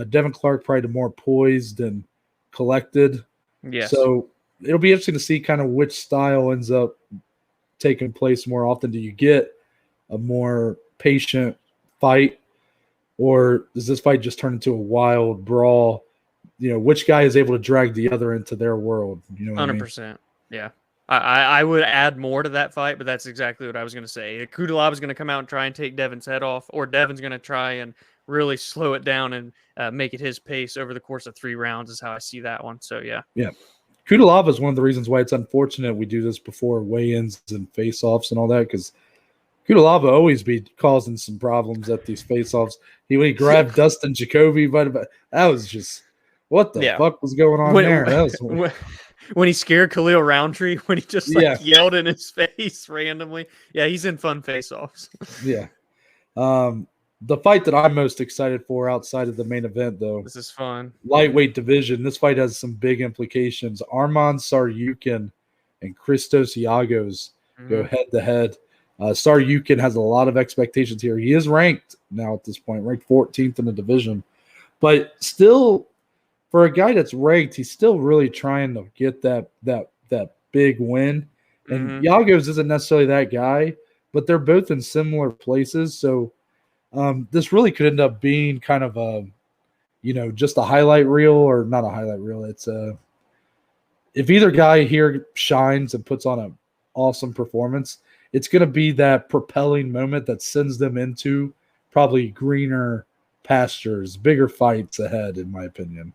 Devin Clark probably the more poised and collected. Yes. So it'll be interesting to see kind of which style ends up taking place more often. Do you get a more patient fight, or does this fight just turn into a wild brawl? Which guy is able to drag the other into their world? 100%. Yeah. I would add more to that fight, but that's exactly what I was going to say. Kudalava is going to come out and try and take Devin's head off, or Devin's going to try and really slow it down and make it his pace over the course of 3 rounds is how I see that one. So, yeah. Yeah. Kudalava is one of the reasons why it's unfortunate we do this before weigh-ins and face-offs and all that, because Kudalava always be causing some problems at these face-offs. He grabbed Dustin Jacoby, but that was just – what the fuck was going on there? That was when he scared Khalil Roundtree, when he just yelled in his face randomly. Yeah, he's in fun face-offs. Yeah. The fight that I'm most excited for outside of the main event, though, This is fun. lightweight division. This fight has some big implications. Arman Saryukin and Christos Iagos go head to head. Saryukin has a lot of expectations here. He is ranked now at this point, ranked 14th in the division, but still, for a guy that's ranked, he's still really trying to get that big win. And Iagos isn't necessarily that guy, but they're both in similar places, so this really could end up being kind of a, just a highlight reel, or not a highlight reel. It's if either guy here shines and puts on an awesome performance, it's going to be that propelling moment that sends them into probably greener pastures, bigger fights ahead, in my opinion.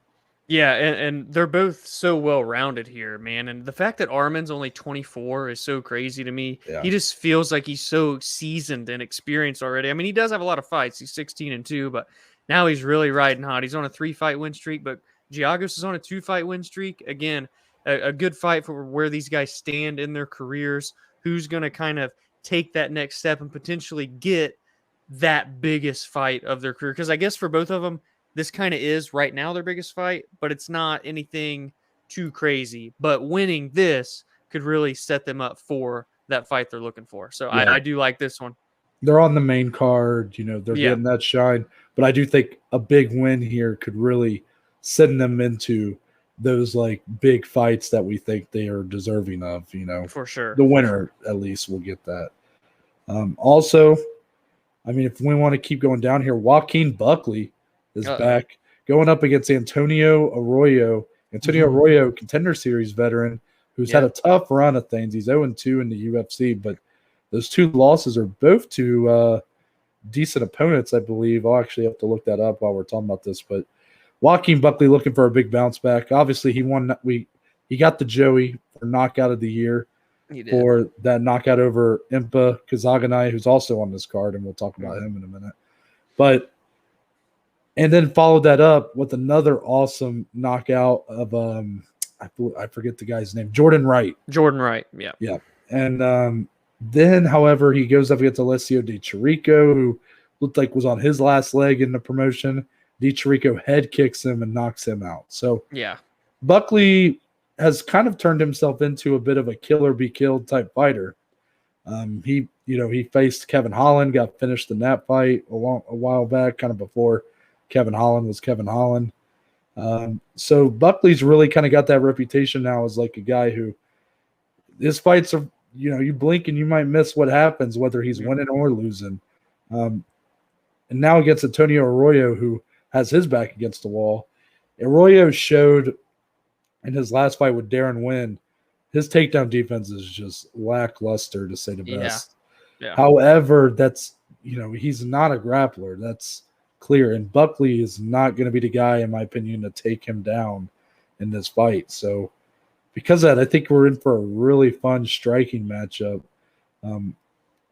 Yeah, and they're both so well-rounded here, man. And the fact that Armin's only 24 is so crazy to me. Yeah. He just feels like he's so seasoned and experienced already. I mean, he does have a lot of fights. He's 16-2, but now he's really riding hot. He's on a 3-fight win streak, but Giagos is on a 2-fight win streak. Again, a good fight for where these guys stand in their careers. Who's going to kind of take that next step and potentially get that biggest fight of their career? Because I guess for both of them, this kind of is right now their biggest fight, but it's not anything too crazy. But winning this could really set them up for that fight they're looking for. So yeah. I do like this one. They're on the main card, they're getting that shine. But I do think a big win here could really send them into those like big fights that we think they are deserving of, For sure. The winner at least will get that. Also, I mean, if we want to keep going down here, Joaquin Buckley is back going up against Antonio Arroyo. Antonio Arroyo, Contender Series veteran, who's had a tough run of things. He's 0-2 in the UFC, but those 2 losses are both to decent opponents, I believe. I'll actually have to look that up while we're talking about this. But Joaquin Buckley looking for a big bounce back. Obviously, he won. He got the Joey for knockout of the year for that knockout over Impa Kazaganai, who's also on this card, and we'll talk about him in a minute. And then followed that up with another awesome knockout of I forget the guy's name, Jordan Wright. Yeah. And then, however, he goes up against Alessio Di Chirico, who looked like was on his last leg in the promotion. Di Chirico head kicks him and knocks him out. So yeah, Buckley has kind of turned himself into a bit of a killer be killed type fighter. He faced Kevin Holland, got finished in that fight a while back, kind of before Kevin Holland was Kevin Holland. So Buckley's really kind of got that reputation now as like a guy who his fights are, you blink and you might miss what happens, whether he's winning or losing. And now against Antonio Arroyo, who has his back against the wall. Arroyo showed in his last fight with Darren Wynn, his takedown defense is just lackluster, to say the best. Yeah. However, that's, he's not a grappler. That's clear. And Buckley is not going to be the guy, in my opinion, to take him down in this fight. So because of that, I think we're in for a really fun striking matchup.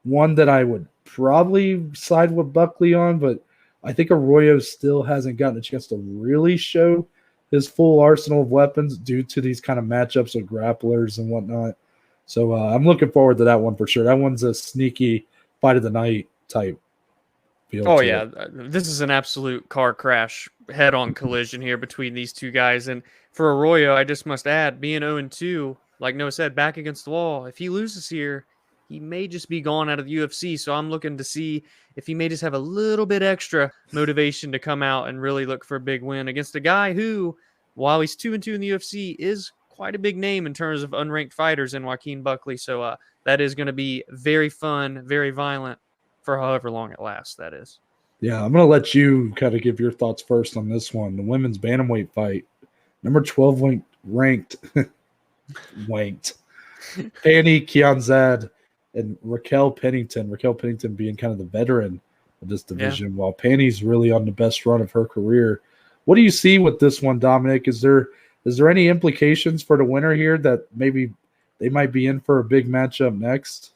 One that I would probably side with Buckley on, but I think Arroyo still hasn't gotten a chance to really show his full arsenal of weapons due to these kind of matchups with grapplers and whatnot. So I'm looking forward to that one for sure. That one's a sneaky fight of the night type feel. Oh, yeah. This is an absolute car crash, head-on collision here between these two guys. And for Arroyo, I just must add, being 0-2, like Noah said, back against the wall, if he loses here, he may just be gone out of the UFC. So I'm looking to see if he may just have a little bit extra motivation to come out and really look for a big win against a guy who, while he's 2-2 in the UFC, is quite a big name in terms of unranked fighters in Joaquin Buckley. So that is going to be very fun, very violent for however long it lasts, that is. Yeah, I'm going to let you kind of give your thoughts first on this one. The women's bantamweight fight, number 12 ranked, Fanny Kianzad and Raquel Pennington. Raquel Pennington being kind of the veteran of this division, while Penny's really on the best run of her career. What do you see with this one, Dominic? Is there any implications for the winner here that maybe they might be in for a big matchup next?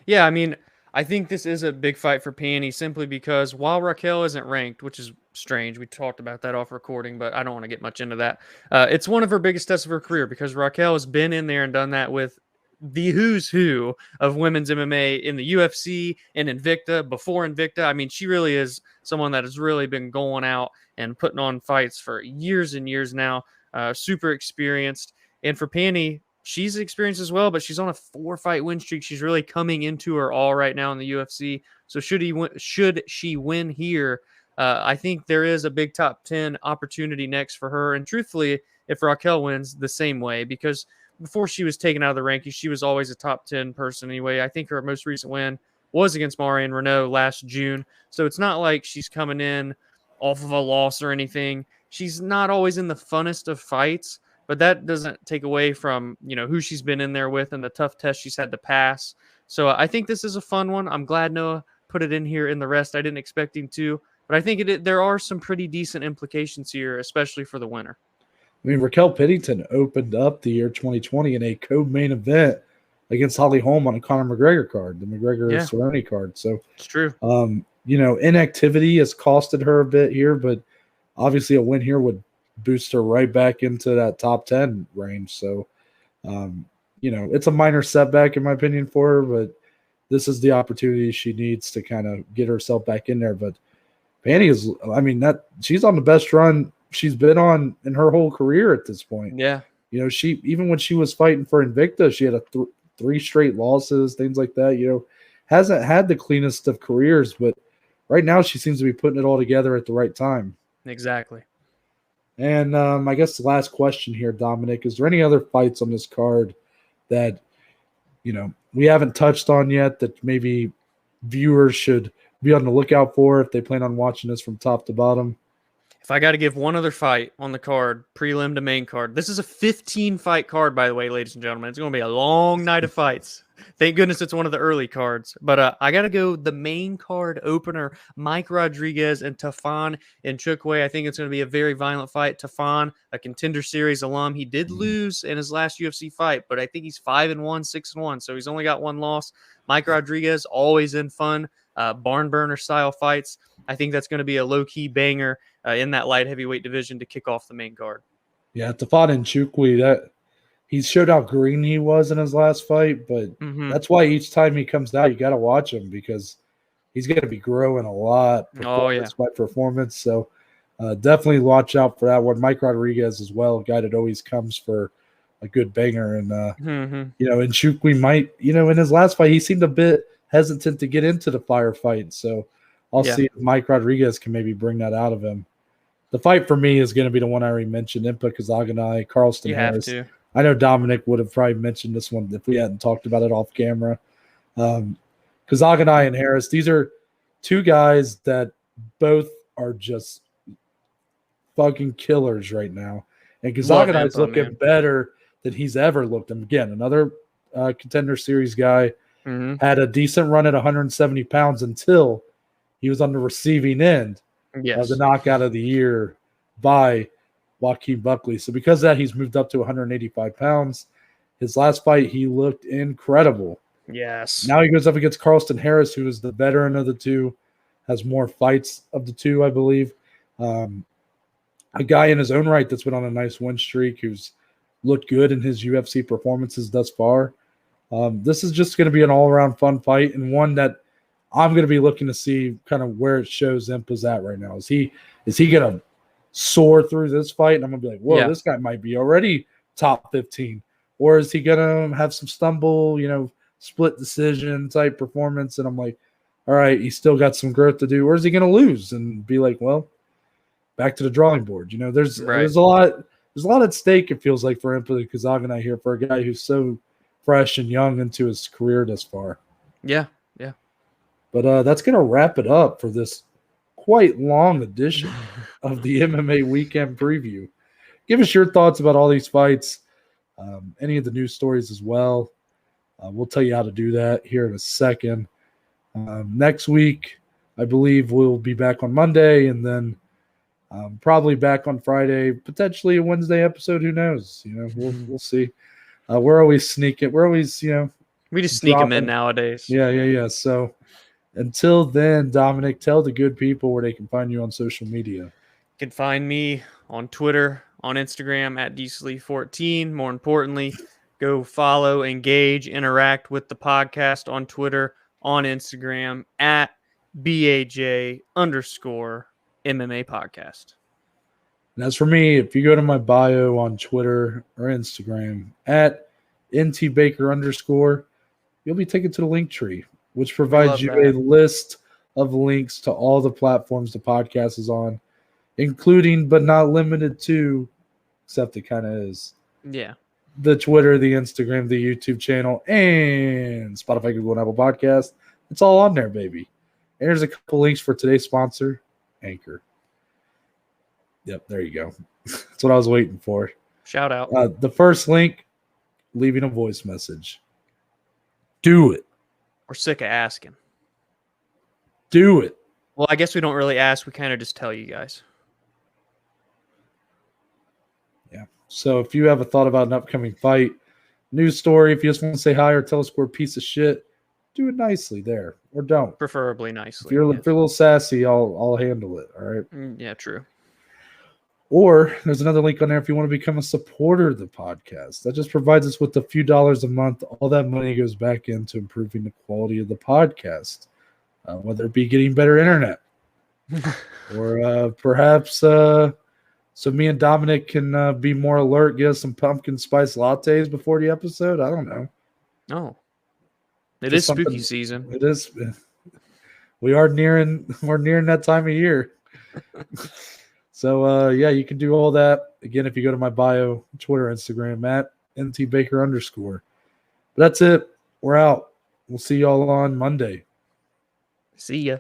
Yeah, I mean, I think this is a big fight for Penny simply because while Raquel isn't ranked, which is strange, we talked about that off recording, but I don't want to get much into that. It's one of her biggest tests of her career because Raquel has been in there and done that with the who's who of women's MMA in the UFC and Invicta, before Invicta. I mean, she really is someone that has really been going out and putting on fights for years and years now. Super experienced. And for Penny, she's experienced as well, but she's on a 4-fight win streak. She's really coming into her all right now in the UFC. So should she win here, I think there is a big top 10 opportunity next for her. And truthfully, if Raquel wins, the same way, because before she was taken out of the rankings, she was always a top 10 person anyway. I think her most recent win was against Moreno last June. So it's not like she's coming in off of a loss or anything. She's not always in the funnest of fights, but that doesn't take away from, who she's been in there with and the tough test she's had to pass. So I think this is a fun one. I'm glad Noah put it in here in the rest. I didn't expect him to, but I think there are some pretty decent implications here, especially for the winner. I mean, Raquel Pennington opened up the year 2020 in a co-main event against Holly Holm on a Conor McGregor card, the McGregor-Cerrone card. So it's true. Inactivity has costed her a bit here, but obviously a win here would boost her right back into that top 10 range. So, it's a minor setback in my opinion for her, but this is the opportunity she needs to kind of get herself back in there. But Penny she's on the best run she's been on in her whole career at this point. Yeah. She, even when she was fighting for Invicta, she had 3 straight losses, things like that. Hasn't had the cleanest of careers, but right now she seems to be putting it all together at the right time. Exactly. And I guess the last question here, Dominic, is there any other fights on this card that, we haven't touched on yet that maybe viewers should be on the lookout for if they plan on watching this from top to bottom? If I got to give one other fight on the card, prelim to main card, this is a 15-fight card, by the way, ladies and gentlemen. It's going to be a long night of fights. Thank goodness it's one of the early cards. But I got to go the main card opener, Mike Rodriguez and Tafon Nchukwu. I think it's going to be a very violent fight. Tafon, a Contender Series alum. He did lose in his last UFC fight, but I think he's 5-1, 6-1. So he's only got one loss. Mike Rodriguez, always in fun, barn burner style fights. I think that's going to be a low-key banger in that light heavyweight division to kick off the main card. Yeah, Tafon Nchukwu, that he showed how green he was in his last fight, but that's why each time he comes out, you got to watch him because he's going to be growing a lot by performance. So definitely watch out for that one. Mike Rodriguez as well, a guy that always comes for a good banger. And, Nchukwu might, in his last fight, he seemed a bit hesitant to get into the firefight. So I'll see if Mike Rodriguez can maybe bring that out of him. The fight for me is going to be the one I already mentioned, Impa Kazaganai, Carlston Harris. Have to. I know Dominic would have probably mentioned this one if we hadn't talked about it off camera. Kazaganai and Harris, these are two guys that both are just fucking killers right now. And Kazaganai is looking better than he's ever looked. And again, another Contender Series guy, had a decent run at 170 pounds until he was on the receiving end of the knockout of the year by Joaquin Buckley. So because of that, he's moved up to 185 pounds. His last fight, he looked incredible. Yes. Now he goes up against Carlston Harris, who is the veteran of the two, has more fights of the two, I believe. A guy in his own right that's been on a nice win streak, who's looked good in his UFC performances thus far. This is just going to be an all-around fun fight, and one that I'm going to be looking to see kind of where it shows Impa's at right now. Is he going to soar through this fight? And I'm going to be like, whoa, this guy might be already top 15. Or is he going to have some stumble, split decision type performance? And I'm like, all right, he's still got some growth to do. Or is he going to lose and be like, well, back to the drawing board? There's a lot at stake, it feels like, for Impa Kazaganai here, for a guy who's so fresh and young into his career thus far. Yeah. But that's going to wrap it up for this quite long edition of the MMA Weekend Preview. Give us your thoughts about all these fights, any of the news stories as well. We'll tell you how to do that here in a second. Next week, I believe we'll be back on Monday, and then probably back on Friday, potentially a Wednesday episode. Who knows? We'll see. We're always sneaking. We're always, we just sneak them in nowadays. Yeah. So until then, Dominic, tell the good people where they can find you on social media. You can find me on Twitter, on Instagram at DSlee14. More importantly, Go follow, engage, interact with the podcast on Twitter, on Instagram at BAJ_MMA podcast. And as for me, if you go to my bio on Twitter or Instagram at ntbaker_, you'll be taken to the link tree, which provides you a list of links to all the platforms the podcast is on, including but not limited to, except it kind of is, the Twitter, the Instagram, the YouTube channel, and Spotify, Google, and Apple Podcast. It's all on there, baby. And there's a couple links for today's sponsor, Anchor. Yep, there you go. That's what I was waiting for. Shout out. The first link, leaving a voice message. Do it. We're sick of asking. Do it. Well, I guess we don't really ask. We kind of just tell you guys. Yeah. So if you have a thought about an upcoming fight, news story, if you just want to say hi or tell us we're a piece of shit, do it nicely there. Or don't. Preferably nicely. If you're a little sassy, I'll handle it. All right. Yeah, true. Or there's another link on there if you want to become a supporter of the podcast. That just provides us with a few dollars a month. All that money goes back into improving the quality of the podcast, whether it be getting better internet or perhaps so me and Dominic can be more alert, get us some pumpkin spice lattes before the episode. I don't know. Oh, it is spooky season. It is. We're nearing that time of year. So, yeah, you can do all that. Again, if you go to my bio, Twitter, Instagram, at ntbaker_. But that's it. We're out. We'll see y'all on Monday. See ya.